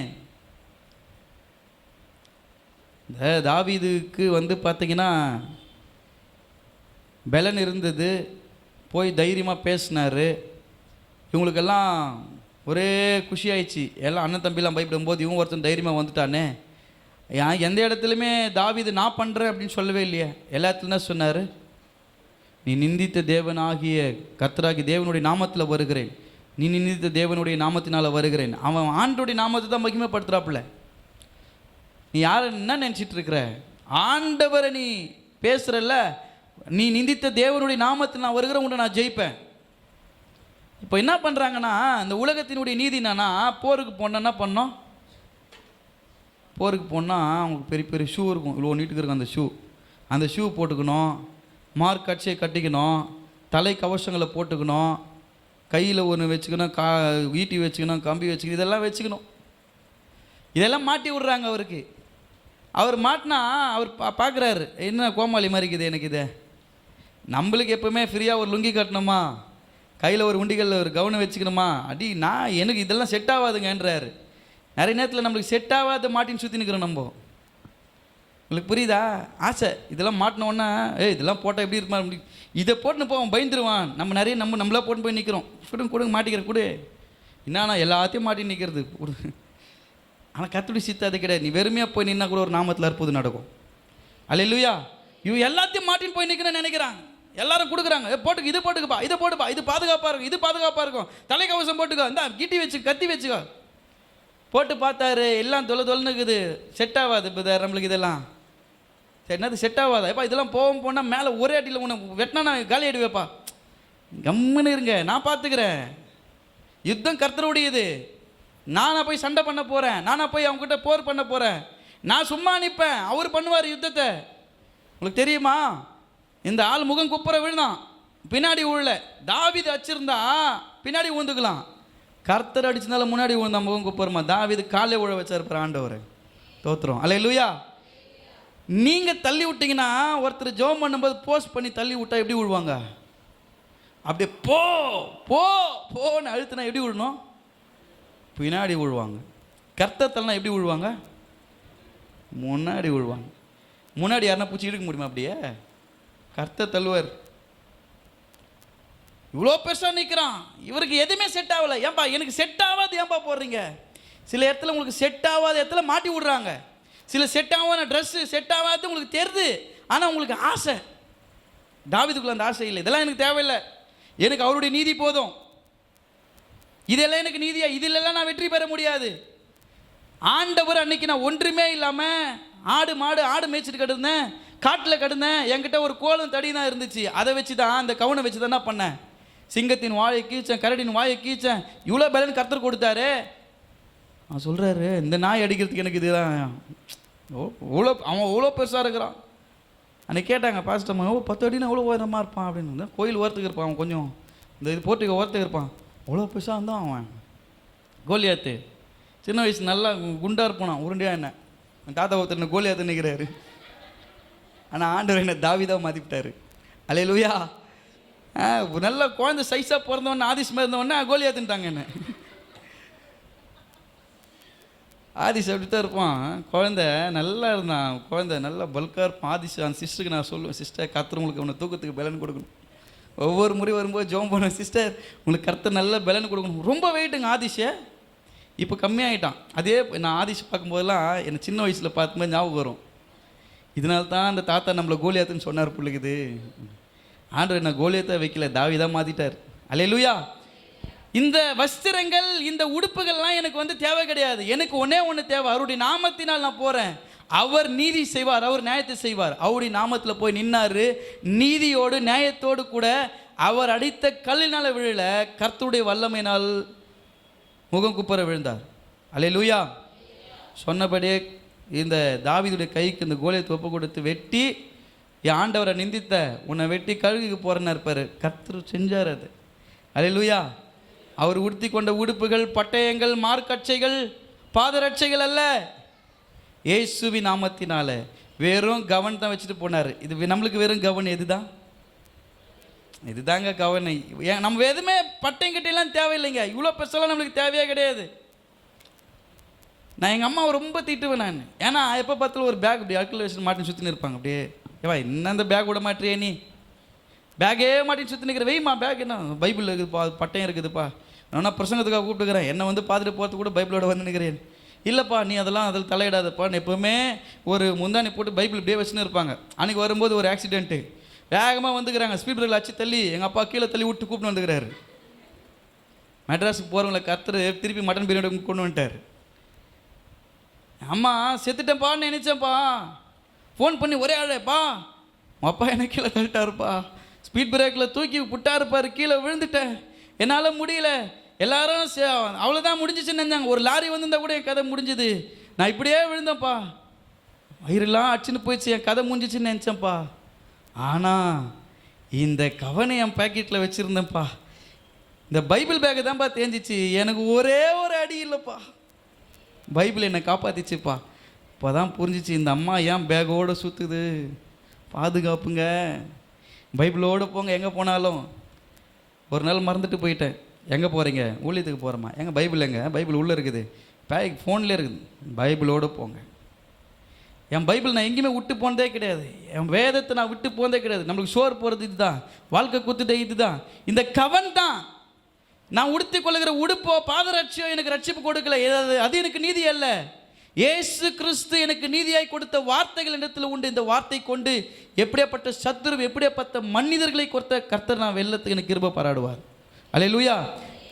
இந்த தாவீதுக்கு பார்த்தீங்கன்னா பலன் இருந்தது, போய் தைரியமாக பேசினார். இவங்களுக்கெல்லாம் ஒரே குஷி ஆயிடுச்சு. எல்லாம் அண்ணன் தம்பிலாம் பயப்படும்போது இவங்க ஒருத்தன் தைரியமாக வந்துட்டானே. எந்த இடத்துலையுமே தாவீது நான் பண்ணுறேன் அப்படின்னு சொல்லவே இல்லையே. எல்லாத்துலையும் தான் சொன்னார், நீ நிந்தித்த தேவனாகிய கர்த்தராகிய தேவனுடைய நாமத்தில் வருகிறேன், நீ நிந்தித்த தேவனுடைய நாமத்தினால் வருகிறேன். அவன் ஆண்டோடைய நாமத்தை தான் மகிமைப்படுத்துகிறாப்புல. நீ யார் என்ன நினச்சிட்டு இருக்கிற? ஆண்டவரை நீ பேசுகிறல்ல, நீ நிந்தித்த தேவனுடைய நாமத்தில் நான் வருகிற உன்னை நான் ஜெயிப்பேன். இப்போ என்ன பண்ணுறாங்கன்னா, இந்த உலகத்தினுடைய நீதி என்னன்னா, போருக்கு போனால் என்ன பண்ணோம்? போருக்கு போனால் அவங்களுக்கு பெரிய பெரிய ஷூ இருக்கும், இவ்வளோ நீட்டுக்கு இருக்கும் அந்த ஷூ போட்டுக்கணும், மார்க் கட்சியை கட்டிக்கணும், தலை கவசங்களை போட்டுக்கணும், கையில் ஒன்று வச்சுக்கணும், ஈட்டி வச்சுக்கணும், கம்பி வச்சுக்கணும், இதெல்லாம் வச்சுக்கணும். இதெல்லாம் மாட்டி விட்றாங்க அவருக்கு. அவர் மாட்டினா அவர் பார்க்குறாரு, என்ன கோமாளி மாதிரி இருக்குது எனக்கு இதை. நம்மளுக்கு எப்போவுமே ஃப்ரீயாக ஒரு லுங்கி கட்டணுமா, கையில் ஒரு உண்டிகளில் ஒரு கவுனை வச்சுக்கணுமா, அடி நான் எனக்கு இதெல்லாம் செட் ஆகாதுங்கன்றாரு. நிறைய நேரத்தில் நம்மளுக்கு செட் ஆகாத மாட்டின்னு சுற்றி நிற்கிறோம் நம்ம. உங்களுக்கு புரியுதா? ஆசை இதெல்லாம் மாட்டினோன்னா, இதெல்லாம் போட்டால் எப்படி இருப்பா, இதை போட்டுன்னு போவோம், பயந்துருவான். நம்ம நிறைய நம்மளா போட்டு போய் நிற்கிறோம். கொடுங்க மாட்டிக்கிறேன் கொடு, என்னன்னா எல்லாத்தையும் மாட்டி நிற்கிறது கொடு. ஆனால் கர்த்தருடைய சித்தம் அது கிடையாது. நீ வெறுமையாக போய் நின்னா கூட ஒரு நாமத்தில் அற்புதம் நடக்கும். அல்லேலூயா. இவ எல்லாத்தையும் மாட்டின்னு போய் நிற்கிறேன்னு நினைக்கிறாங்க. எல்லாரும் கொடுக்குறாங்க, போட்டுக்கு இது போட்டுக்குப்பா, இதை போட்டுப்பா, இது பாதுகாப்பாக இருக்கும், இது பாதுகாப்பாக இருக்கும், தலைக்கவசம் போட்டுக்கோ, இந்த கிட்டி வச்சு கத்தி வச்சுக்கோ. போட்டு பார்த்தாரு, எல்லாம் தொலைன்னு இருக்குது, செட் ஆகாது. இப்போ நம்மளுக்கு இதெல்லாம் சரி என்னது செட் ஆகாதா? எப்பா இதெல்லாம் போனால் மேலே ஒரே அடியில் உன்னை வெட்டினா நான் காலி ஆகிடுவேப்பா. கம்முன்னு இருங்க, நான் பார்த்துக்கிறேன். யுத்தம் கர்த்தருடையது. நானா போய் சண்டை பண்ண போகிறேன், நானா போய் அவங்ககிட்ட போர் பண்ண போகிறேன். நான் சும்மா நிற்பேன், அவர் பண்ணுவார் யுத்தத்தை. உங்களுக்கு தெரியுமா, இந்த ஆள் முகம் குப்புற விழுந்தான், பின்னாடி உள்ள தாவீது அடிச்சிருந்தா பின்னாடி ஊந்துக்கலாம். கர்த்தர் அடிச்சிருந்தாலும் முன்னாடி விழுந்தா முகம் குப்புறமா. தாவீது காலை உழ வச்சார் ஆண்டவர். தோத்துறோம். அல்லேலூயா. நீங்கள் தள்ளி விட்டீங்கன்னா, ஒருத்தர் ஜெபம் பண்ணும்போது போஸ்ட் பண்ணி தள்ளி விட்டா எப்படி விழுவாங்க? அப்படியே போ போ போன்னு அழுத்தினா எப்படி விழணும்? பின்னாடி விழுவாங்க. கர்த்தர் தள்ளனா எப்படி விழுவாங்க? முன்னாடி விழுவாங்க. முன்னாடி யாருன்னா பூச்சி எடுக்க முடியுமா? அப்படியே கர்த்தர் தள்ளுவார். இவ்வளோ பெருசாக நிற்கிறான், இவருக்கு எதுவுமே செட் ஆகலை. ஏன்பா எனக்கு செட் ஆகாது ஏன்பா போடுறீங்க? சில இடத்துல உங்களுக்கு செட் ஆகாத இடத்துல மாட்டி விடுறாங்க. சில செட் ஆகாத ட்ரெஸ்ஸு செட் ஆகாது உங்களுக்கு தெரியுது, ஆனால் உங்களுக்கு ஆசை. தாவீதுக்குள்ள அந்த ஆசை இல்லை. இதெல்லாம் எனக்கு தேவையில்லை, எனக்கு அவருடைய நீதி போதும், இதெல்லாம் எனக்கு நீதியா, இதிலெல்லாம் நான் வெற்றி பெற முடியாது. ஆண்டவர் அன்னைக்கு நான் ஒன்றுமே இல்லாமல் ஆடு மேய்ச்சிட்டு கிடந்தேன், காட்டில் கிடந்தேன். என்கிட்ட ஒரு கோலும் தடி தான் இருந்துச்சு. அதை வச்சு தான், அந்த கவனை வச்சு தான் என்ன பண்ணேன், சிங்கத்தின் வாயை கீச்சேன், கரடின் வாயை கீச்சேன். இவ்வளோ பலன் கர்த்தர் கொடுத்தாரு. அவன் சொல்கிறாரு, இந்த நாய் அடிக்கிறதுக்கு எனக்கு இதுதான். அவன் இவ்வளோ பெருசாக இருக்கிறான். அன்றைக்கி கேட்டாங்க பாஸ்டம்மா, 10 அடினா எவ்வளோ உயரமாக இருப்பான் அப்படின்னு. கோயில் ஓரத்துக்கு இருப்பான் அவன், கொஞ்சம் இந்த இது போட்டுக்க ஓரத்துக்கு இருப்பான். அவ்வளோ பெருசாக இருந்தான் அவன். கோலியாத்து சின்ன வயசு நல்லா குண்டாக இருப்பான், உருண்டையாக. என்ன தாத்தா ஒருத்தர் கோலியாத்து நிற்கிறாரு. ஆனால் ஆண்டவர் என்ன தாவீதா மாற்றிவிட்டார். அல்லேலூயா. நல்ல குழந்தை சைஸாக பிறந்தவொடனே, ஆதிஷமாக இருந்தவொடனே கோலியாத்துட்டாங்க என்ன. ஆதிஷ் அப்படி தான் இருப்பான். குழந்தை நல்லா இருந்தான், குழந்தை நல்லா பல்காக இருப்பான். ஆதிஷ் அந்த சிஸ்டருக்கு நான் சொல்லுவேன், சிஸ்டர் கர்த்தர் உங்களுக்கு அவனை தூக்கத்துக்கு பலன் கொடுக்கணும். ஒவ்வொரு முறை வரும்போது ஜெபம் பண்ணுவேன், சிஸ்டர் உங்களுக்கு கர்த்தர் நல்ல பலன் கொடுக்கணும். ரொம்ப வெயிட்டுங்க ஆதிஷை, இப்போ கம்மியாகிட்டான். அதே நான் ஆதிஷ் பார்க்கும்போதெல்லாம் என்னை சின்ன வயசில் பார்க்கும்போது ஞாபகம் வரும். இதனால தான் அந்த தாத்தா நம்மளை கோலியாத்துன்னு சொன்னார் பிள்ளைக்குது. ஆண்டவர் என்ன கோலியாத்தை வைக்கல, தாவீதா மாற்றிட்டார். அல்லேலூயா. இந்த வஸ்திரங்கள், இந்த உடுப்புகள்லாம் எனக்கு தேவை கிடையாது. எனக்கு ஒன்று தேவை, அவருடைய நாமத்தினால் நான் போகிறேன். அவர் நீதி செய்வார், அவர் நியாயத்தை செய்வார். அவருடைய நாமத்தில் போய் நின்னாரு, நீதியோடு நியாயத்தோடு கூட. அவர் அடித்த கல்லினால் விழல, கர்த்தருடைய வல்லமையினால் முகம் குப்புற விழுந்தார். அல்லேலூயா. சொன்னபடியே இந்த தாவீதுடைய கைக்கு இந்த கோலியாத்தை ஒப்பு கொடுத்து, வெட்டி என் ஆண்டவரை நிந்தித்த உன்னை வெட்டி கழுகுக்கு போகிறேன்னு இருப்பார். கர்த்தர் செஞ்சார் அது. அல்லேலூயா. அவர் உடுத்தி கொண்ட உடுப்புகள், பட்டயங்கள், மார்க்கச்சைகள், பாதரட்சைகள் அல்ல, இயேசுவின் நாமத்தினால வெறும் கவன் தான் வச்சுட்டு போனார். இது நம்மளுக்கு வெறும் கவன் எதுதான்? இதுதாங்க கவன். நம்ம எதுவுமே பட்டயம் கிட்டையெல்லாம் தேவையில்லைங்க. இவ்வளோ பெருசெல்லாம் நம்மளுக்கு தேவையே கிடையாது. நான் எங்கள் அம்மாவை ரொம்ப திட்டுவேன் நான். ஏன்னா எப்போ பார்த்தாலும் ஒரு பேக் இப்படி அழுக்கில் வச்சுட்டு மாட்டின்னு சுற்றின்னு இருப்பாங்க. அப்படியே ஏவா என்ன அந்த பேக் விட மாட்டியே, நீ பேக்கே மாட்டின்னு சுற்றி நிற்கிற, வெய்மா பேக் என்ன பைபிள் இருக்குதுப்பா, பட்டயம் இருக்குதுப்பா, நான் பிரசங்கத்துக்காக கூப்பிட்டுக்கிறேன், என்னை பார்த்துட்டு போகிறது கூட பைபிளோட வந்து நிற்கிறேன். இல்லைப்பா நீ அதில் தலையிடாதப்பா. எப்போவுமே ஒரு முந்தானி போட்டு பைபிள் இப்படியே வச்சுன்னு இருப்பாங்க. அன்றைக்கி வரும்போது ஒரு ஆக்சிடென்ட்டு, வேகமாக வந்துக்கிறாங்க, ஸ்பீட் பிரேக்கில் அச்சு தள்ளி எங்கள் அப்பா கீழே தள்ளி விட்டு கூப்பிட்டு வந்துக்கிறாரு. மெட்ராஸுக்கு போகிறவங்கள கர்த்தர் திருப்பி மட்டன் பிரியாணி கொண்டு வந்துட்டார். அம்மா செத்துட்டேன்ப்பான்னு நினச்சேன்ப்பா, ஃபோன் பண்ணி ஒரே ஆளேப்பா, அப்பா என்ன கீழே தள்ளிட்டாருப்பா, ஸ்பீட் பிரேக்கில் தூக்கி விட்டாருப்பாரு, கீழே விழுந்துட்டேன், என்னால் முடியல, எல்லாரும் அவ்வளோதான் முடிஞ்சிச்சுன்னு நினைச்சாங்க. ஒரு லாரி வந்திருந்தா கூட என் கதை முடிஞ்சுது, நான் இப்படியே விழுந்தேன்ப்பா, வயிறுலாம் அடிச்சுன்னு போயிடுச்சு, என் கதை முடிஞ்சிச்சுன்னு நினச்சேன்ப்பா. ஆனால் இந்த கவனை என் பேக்கெட்டில் வச்சுருந்தேன்ப்பா, இந்த பைபிள் பேக்கை தான்ப்பா தேஞ்சிச்சு, எனக்கு ஒரே ஒரு அடி இல்லைப்பா, பைபிள் என்னை காப்பாற்றிச்சுப்பா. இப்போ தான் புரிஞ்சிச்சு இந்த அம்மா ஏன் பேக்கோடு சுற்றுது. பாதுகாப்புங்க, பைபிளோடு போங்க எங்கே போனாலும். ஒரு நாள் மறந்துட்டு போயிட்டேன். எங்கே போகிறீங்க? ஊழியத்துக்கு போகிறோமா? எங்கள் பைபிள் எங்கே? பைபிள் உள்ளே இருக்குது, பேக் ஃபோன்லேயே இருக்குது. பைபிளோடு போங்க. என் பைபிள் நான் எங்கேயுமே விட்டு போனதே கிடையாது, என் வேதத்தை நான் விட்டு போனதே கிடையாது. நம்மளுக்கு சோறு போகிறது இது தான், வாழ்க்கை குத்துட்டே இது தான், இந்த கவன் தான். நான் உடுத்தி கொள்ளுகிற உடுப்போ பாதரட்சியோ எனக்கு ரட்சிப்பு கொடுக்கல, அது எனக்கு நீதி அல்ல. இயேசு கிறிஸ்து எனக்கு நீதியாய் கொடுத்த வார்த்தைகள் இடத்துல உண்டு. இந்த வார்த்தை கொண்டு எப்படியாப்பட்ட சத்துரு, எப்படியாப்பட்ட மனிதர்களை கொடுத்த கர்த்தர் நான் வெல்லத்துக்கு எனக்கு கிருபை பாராடுவார். அல்லேலூயா.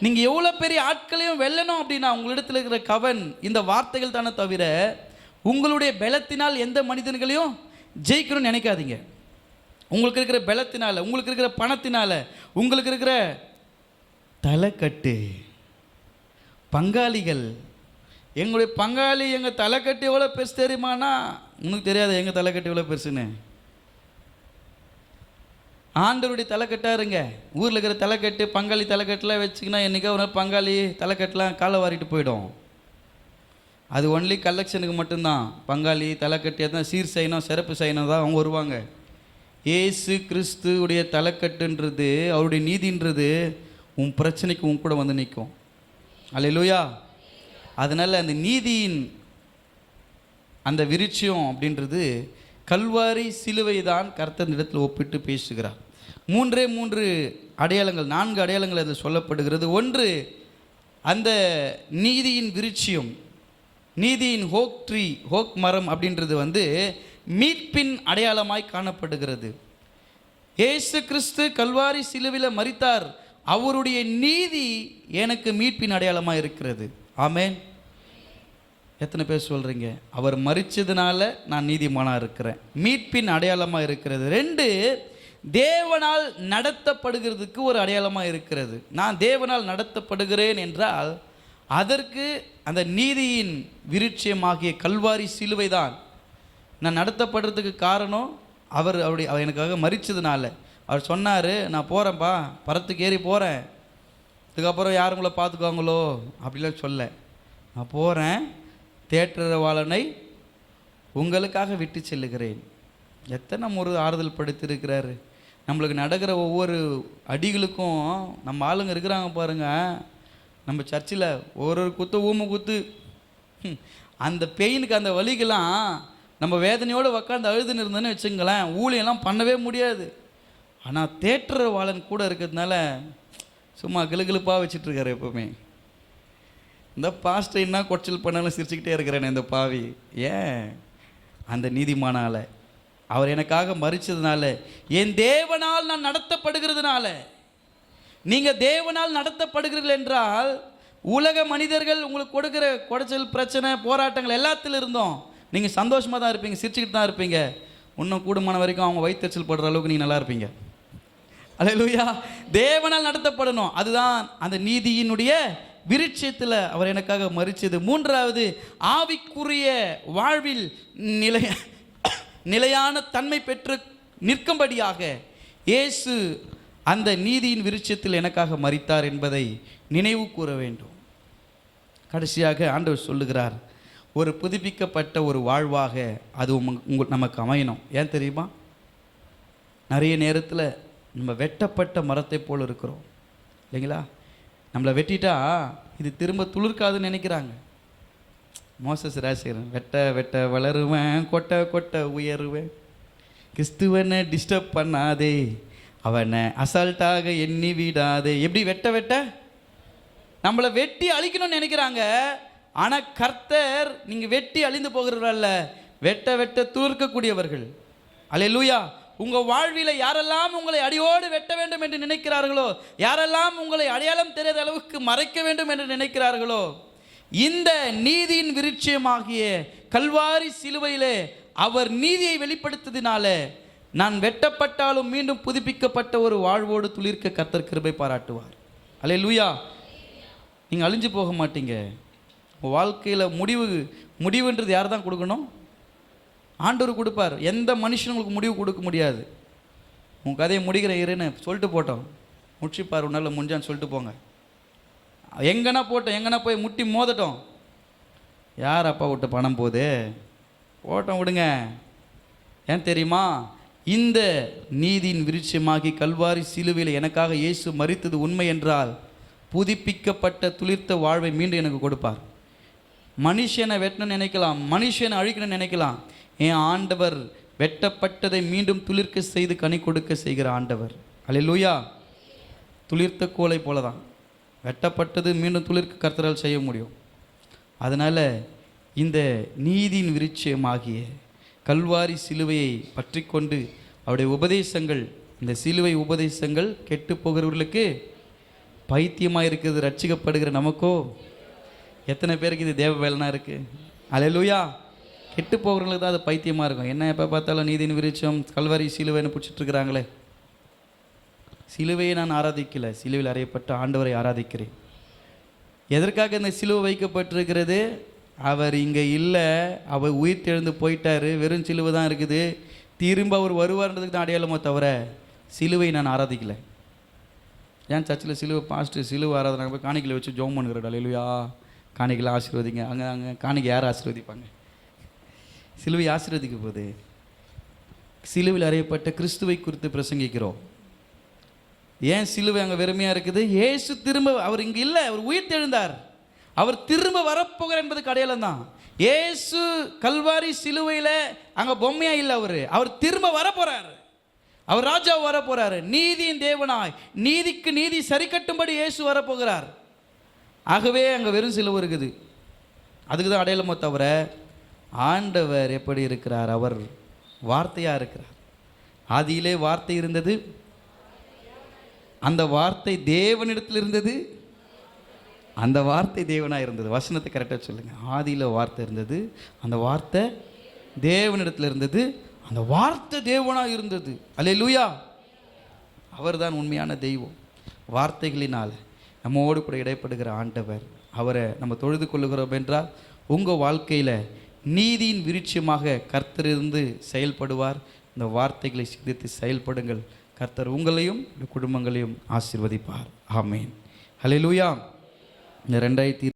நீங்கள் எவ்வளோ பெரிய ஆட்களையும் வெல்லணும் அப்படின்னா உங்களிடத்தில் இருக்கிற கவன் இந்த வார்த்தைகள் தானே தவிர உங்களுடைய பலத்தினால் எந்த மனிதர்களையும் ஜெயிக்கணும்னு நினைக்காதீங்க. உங்களுக்கு இருக்கிற பலத்தினால, உங்களுக்கு இருக்கிற பணத்தினால, உங்களுக்கு இருக்கிற தலைக்கட்டு பங்காளிகள். எங்களுடைய பங்காளி எங்கள் தலைக்கட்டு எவ்வளோ பெருசு தெரியுமானா, உனக்கு தெரியாது எங்கள் தலைக்கட்டு எவ்வளோ பெருசுன்னு. ஆண்டவருடைய தலைக்கட்டாக இருங்க. ஊரில் இருக்கிற தலைக்கட்டு பங்காளி தலைக்கட்டுலாம் வச்சுக்கினா என்றைக்கா ஒரு பங்காளி தலைக்கட்டுலாம் காலை வாரிட்டு போயிடும். அது ஒன்லி கலெக்ஷனுக்கு மட்டும்தான். பங்காளி தலைக்கட்டு எதாவது சீர் செய்யணும், சிறப்பு செய்யணும் தான் அவங்க வருவாங்க. ஏசு கிறிஸ்துவுடைய தலைக்கட்டுன்றது, அவருடைய நீதின்றது உன் பிரச்சனைக்கு உன் கூட வந்து நிற்கும். அல்லேலூயா. அதனால் அந்த நீதியின் அந்த விருட்சம் அப்படின்றது கல்வாரி சிலுவை தான் கர்த்தர் இடத்தில் ஒப்பிட்டு பேசுகிறார். 3 அடையாளங்கள், 4 அடையாளங்கள் அதில் சொல்லப்படுகிறது. ஒன்று, அந்த நீதியின் விருட்சியம், நீதியின் ஹோக் மரம் அப்படின்றது மீட்பின் அடையாளமாய் காணப்படுகிறது. இயேசு கிறிஸ்து கல்வாரி சிலுவையில் மரித்தார், அவருடைய நீதி எனக்கு மீட்பின் அடையாளமாக இருக்கிறது. ஆமென். எத்தனை பேர் சொல்கிறீங்க? அவர் மரிச்சதுனால நான் நீதிமானாக இருக்கிறேன், மீட்பின் அடையாளமாக இருக்கிறது. 2, தேவனால் நடத்தப்படுகிறதுக்கு ஒரு அடையாளமாக இருக்கிறது. நான் தேவனால் நடத்தப்படுகிறேன் என்றால் அதற்கு அந்த நீதியின் விருட்சியமாகிய கல்வாரி சிலுவை தான். நான் நடத்தப்படுறதுக்கு காரணம் அவர் எனக்காக மரிச்சதுனால. அவர் சொன்னார், நான் போகிறேன்ப்பா, பரத்துக்கு ஏறி போகிறேன், இதுக்கப்புறம் யார் உங்களை பார்த்துக்குவாங்களோ அப்படிலாம் சொல்ல, நான் போகிறேன், தேற்றரவாளனை உங்களுக்காக விட்டு செல்லுகிறேன். எத்தனை ஒரு ஆறுதல் படுத்திருக்கிறாரு. நம்மளுக்கு நடக்கிற ஒவ்வொரு அடிகளுக்கும் நம்ம ஆளுங்க இருக்கிறாங்க பாருங்க. நம்ம சர்ச்சில் ஒரு ஊம குத்து, அந்த பெயினுக்கு அந்த வலிக்கெல்லாம் நம்ம வேதனையோடு உக்காந்து அழுதுன்னு இருந்தோன்னு வச்சுங்களேன், ஊழியெல்லாம் பண்ணவே முடியாது. ஆனால் தேற்றரவாளன் கூட இருக்கிறதுனால சும்மா கிளுகிழுப்பாக வச்சிட்ருக்காரு எப்போவுமே. இந்த பாஸ்டர் என்ன கொச்சல் பண்ணாலும் சிரிச்சுக்கிட்டே இருக்கிறேன் இந்த பாவி. ஏன்? அந்த நீதிமானால, அவர் எனக்காக மரிச்சதுனால, என் தேவனால் நான் நடத்தப்படுகிறதுனால. நீங்கள் தேவனால் நடத்தப்படுகிறீர்கள் என்றால் உலக மனிதர்கள் உங்களுக்கு கொடுக்குற குடைச்சல், பிரச்சனை, போராட்டங்கள் எல்லாத்துல இருந்தோம் நீங்கள் சந்தோஷமாக தான் இருப்பீங்க, சிரிச்சுக்கிட்டு தான் இருப்பீங்க. இன்னும் கூடுமான வரைக்கும் அவங்க வயிற்றுச்சல் படுற அளவுக்கு நீங்கள் நல்லா இருப்பீங்க. அல்லேலூயா. தேவனால் நடத்தப்படணும், அதுதான் அந்த நீதியினுடைய விருட்சத்தில் அவர் எனக்காக மரிச்சது. 3வது, ஆவிக்குரிய வாழ்வில் நிலையான தன்மை பெற்று நிற்கும்படியாக இயேசு அந்த நீதியின் விருட்சத்தில் எனக்காக மரித்தார் என்பதை நினைவு கூற வேண்டும். கடைசியாக ஆண்டவர் சொல்லுகிறார், ஒரு புதுப்பிக்கப்பட்ட ஒரு வாழ்வாக அது நமக்கு அமையணும். ஏன் தெரியுமா? நிறைய நேரத்தில் நம்ம வெட்டப்பட்ட மரத்தை போல் இருக்கிறோம் இல்லைங்களா? நம்மளை வெட்டிட்டா இது திரும்ப துளிர்க்காதுன்னு நினைக்கிறாங்க. மோசஸ் ராசிக்கிறேன், வெட்ட வெட்ட வளருவேன், கொட்ட கொட்ட உயருவேன், கிறிஸ்துவனை டிஸ்டர்ப் பண்ணாதே, அவனை அசால்ட்டாக எண்ணி விடாதே. எப்படி வெட்ட வெட்ட நம்மளை வெட்டி அழிக்கணும்னு நினைக்கிறாங்க. ஆனால் கர்த்தர் நீங்கள் வெட்டி அழிந்து போகிறவர்கள, வெட்ட வெட்ட துளிர்க்கக்கூடியவர்கள். அல்லேலூயா. உங்கள் வாழ்வில் யாரெல்லாம் உங்களை அடியோடு வெட்ட வேண்டும் என்று நினைக்கிறார்களோ, யாரெல்லாம் உங்களை அடையாளம் தெரியாத அளவுக்கு மறைக்க வேண்டும் என்று நினைக்கிறார்களோ, இந்த நீதியின் விருட்சமாகிய கல்வாரி சிலுவையிலே அவர் நீதியை வெளிப்படுத்ததினால நான் வெட்டப்பட்டாலும் மீண்டும் புதுப்பிக்கப்பட்ட ஒரு வாழ்வோடு துளிர்க்க கர்த்தர் கிருபை பாராட்டுவார். அல்லேலூயா. நீங்கள் அழிஞ்சு போக மாட்டீங்க. உங்கள் வாழ்க்கையில் முடிவுன்றது யார் தான் கொடுக்கணும்? ஆண்டவர் கொடுப்பார். எந்த மனுஷனும் உங்களுக்கு முடிவு கொடுக்க முடியாது. உங்கள் கதையை முடிக்கிற இருன்னு சொல்லிட்டு போட்டோம், முடிச்சுப்பார், உன்னால் முடிஞ்சான்னு சொல்லிட்டு போங்க. எங்கன்னா போட்டோம், எங்கன்னா போய் முட்டி மோதட்டும், யார் அப்பா விட்ட பணம் போகுது, போட்டோம் விடுங்க. ஏன் தெரியுமா? இந்த நீதியின் விருட்சமாகி கல்வாரி சிலுவையில் எனக்காக இயேசு மரித்தது உண்மை என்றால் புதுப்பிக்கப்பட்ட துளிர்த்த வாழ்வை மீண்டும் எனக்கு கொடுப்பார். மனுஷனை வெட்டணும்னு நினைக்கலாம், மனுஷனை அழிக்கணும்னு நினைக்கலாம். என் ஆண்டவர் வெட்டப்பட்டதை மீண்டும் துளிர்க்க செய்து கனி கொடுக்க செய்கிற ஆண்டவர். அல்லேலூயா. துளிர்த்த கோலை போல தான் வெட்டப்பட்டது மீண்டும் துளிர்க்க கர்த்தரால் செய்ய முடியும். அதனால் இந்த நீதியின் விருட்சமாகிய கல்வாரி சிலுவையை பற்றி கொண்டு அவருடைய உபதேசங்கள், இந்த சிலுவை உபதேசங்கள் கெட்டு போகிறவர்களுக்கு பைத்தியமாக இருக்கிறது, ரட்சிக்கப்படுகிற நமக்கோ எத்தனை பேருக்கு இது தேவ வேலைனா இருக்குது? அல்லேலூயா. கெட்டு போகிறவங்களுக்கு தான் அது பைத்தியமாக இருக்கும். என்ன எப்போ பார்த்தாலும் நீதியின் விருட்சம் கல்வாரி சிலுவைன்னு பிடிச்சிட்ருக்கிறாங்களே. சிலுவையை நான் ஆராதிக்கலை, சிலுவையில் அறையப்பட்ட ஆண்டவரை ஆராதிக்கிறேன். எதற்காக இந்த சிலுவை வைக்கப்பட்டிருக்கிறது? அவர் இங்கே இல்லை, அவர் உயிர் தெழுந்து போயிட்டார், வெறும் சிலுவை தான் இருக்குது, திரும்ப அவர் வருவார்ன்றதுக்கு தான் அடையாளமோ தவிர சிலுவை நான் ஆராதிக்கலை. ஏன் சர்ச்சில் சிலுவை பாஸ்ட்டு சிலுவை ஆராதனை போய் காணிக்கையில் வச்சு ஜோம் பண்ணுகிறோம். அல்லேலூயா. காணிக்கையில் ஆசீர்வதிங்க. அங்கே காணிக்கை யார் ஆசீர்வதிப்பாங்க? சிலுவை ஆசீர்வதிக்க போகுது. சிலுவையில் அறையப்பட்ட கிறிஸ்துவை குறித்து பிரசங்கிக்கிறோம். ஏன் சிலுவை அங்கே வெறுமையாக இருக்குது? இயேசு திரும்ப, அவர் இங்கே இல்லை, அவர் உயிர் தெழுந்தார், அவர் திரும்ப வரப்போகிறார் என்பதுக்கு அடையாளம் தான். இயேசு கல்வாரி சிலுவையில் அங்கே பொம்மையாக இல்லை, அவர் திரும்ப வரப்போகிறார். அவர் ராஜா வர போறாரு. நீதியின் தேவனாய் நீதிக்கு நீதி சரி கட்டும்படி இயேசு வரப்போகிறார். ஆகவே அங்கே வெறும் சிலுவை இருக்குது. அதுக்கு தான் அடையாளமோ தவிர ஆண்டவர் எப்படி இருக்கிறார்? அவர் வார்த்தையாக இருக்கிறார். ஆதியிலே வார்த்தை இருந்தது, அந்த வார்த்தை தேவனிடத்தில் இருந்தது, அந்த வார்த்தை தேவனாக இருந்தது. வசனத்தை கரெக்டாக சொல்லுங்கள். ஆதியில் வார்த்தை இருந்தது, அந்த வார்த்தை தேவனிடத்தில் இருந்தது, அந்த வார்த்தை தேவனாக இருந்தது. அல்லேலூயா. அவர் தான் உண்மையான தெய்வம். வார்த்தைகளினால் நம்மோடு கூட இடைப்படுகிற ஆண்டவர். அவரை நம்ம தொழுது கொள்ளுகிறோம் என்றால் உங்கள் வாழ்க்கையில் நீதியின் விருட்சமாக கர்த்தர் இருந்து செயல்படுவார். இந்த வார்த்தைகளை சிந்தித்து செயல்படுங்கள். கர்த்தர் உங்களையும் குடும்பங்களையும் ஆசீர்வதிப்பார். ஆமேன். அல்லேலூயா. இந்த 2000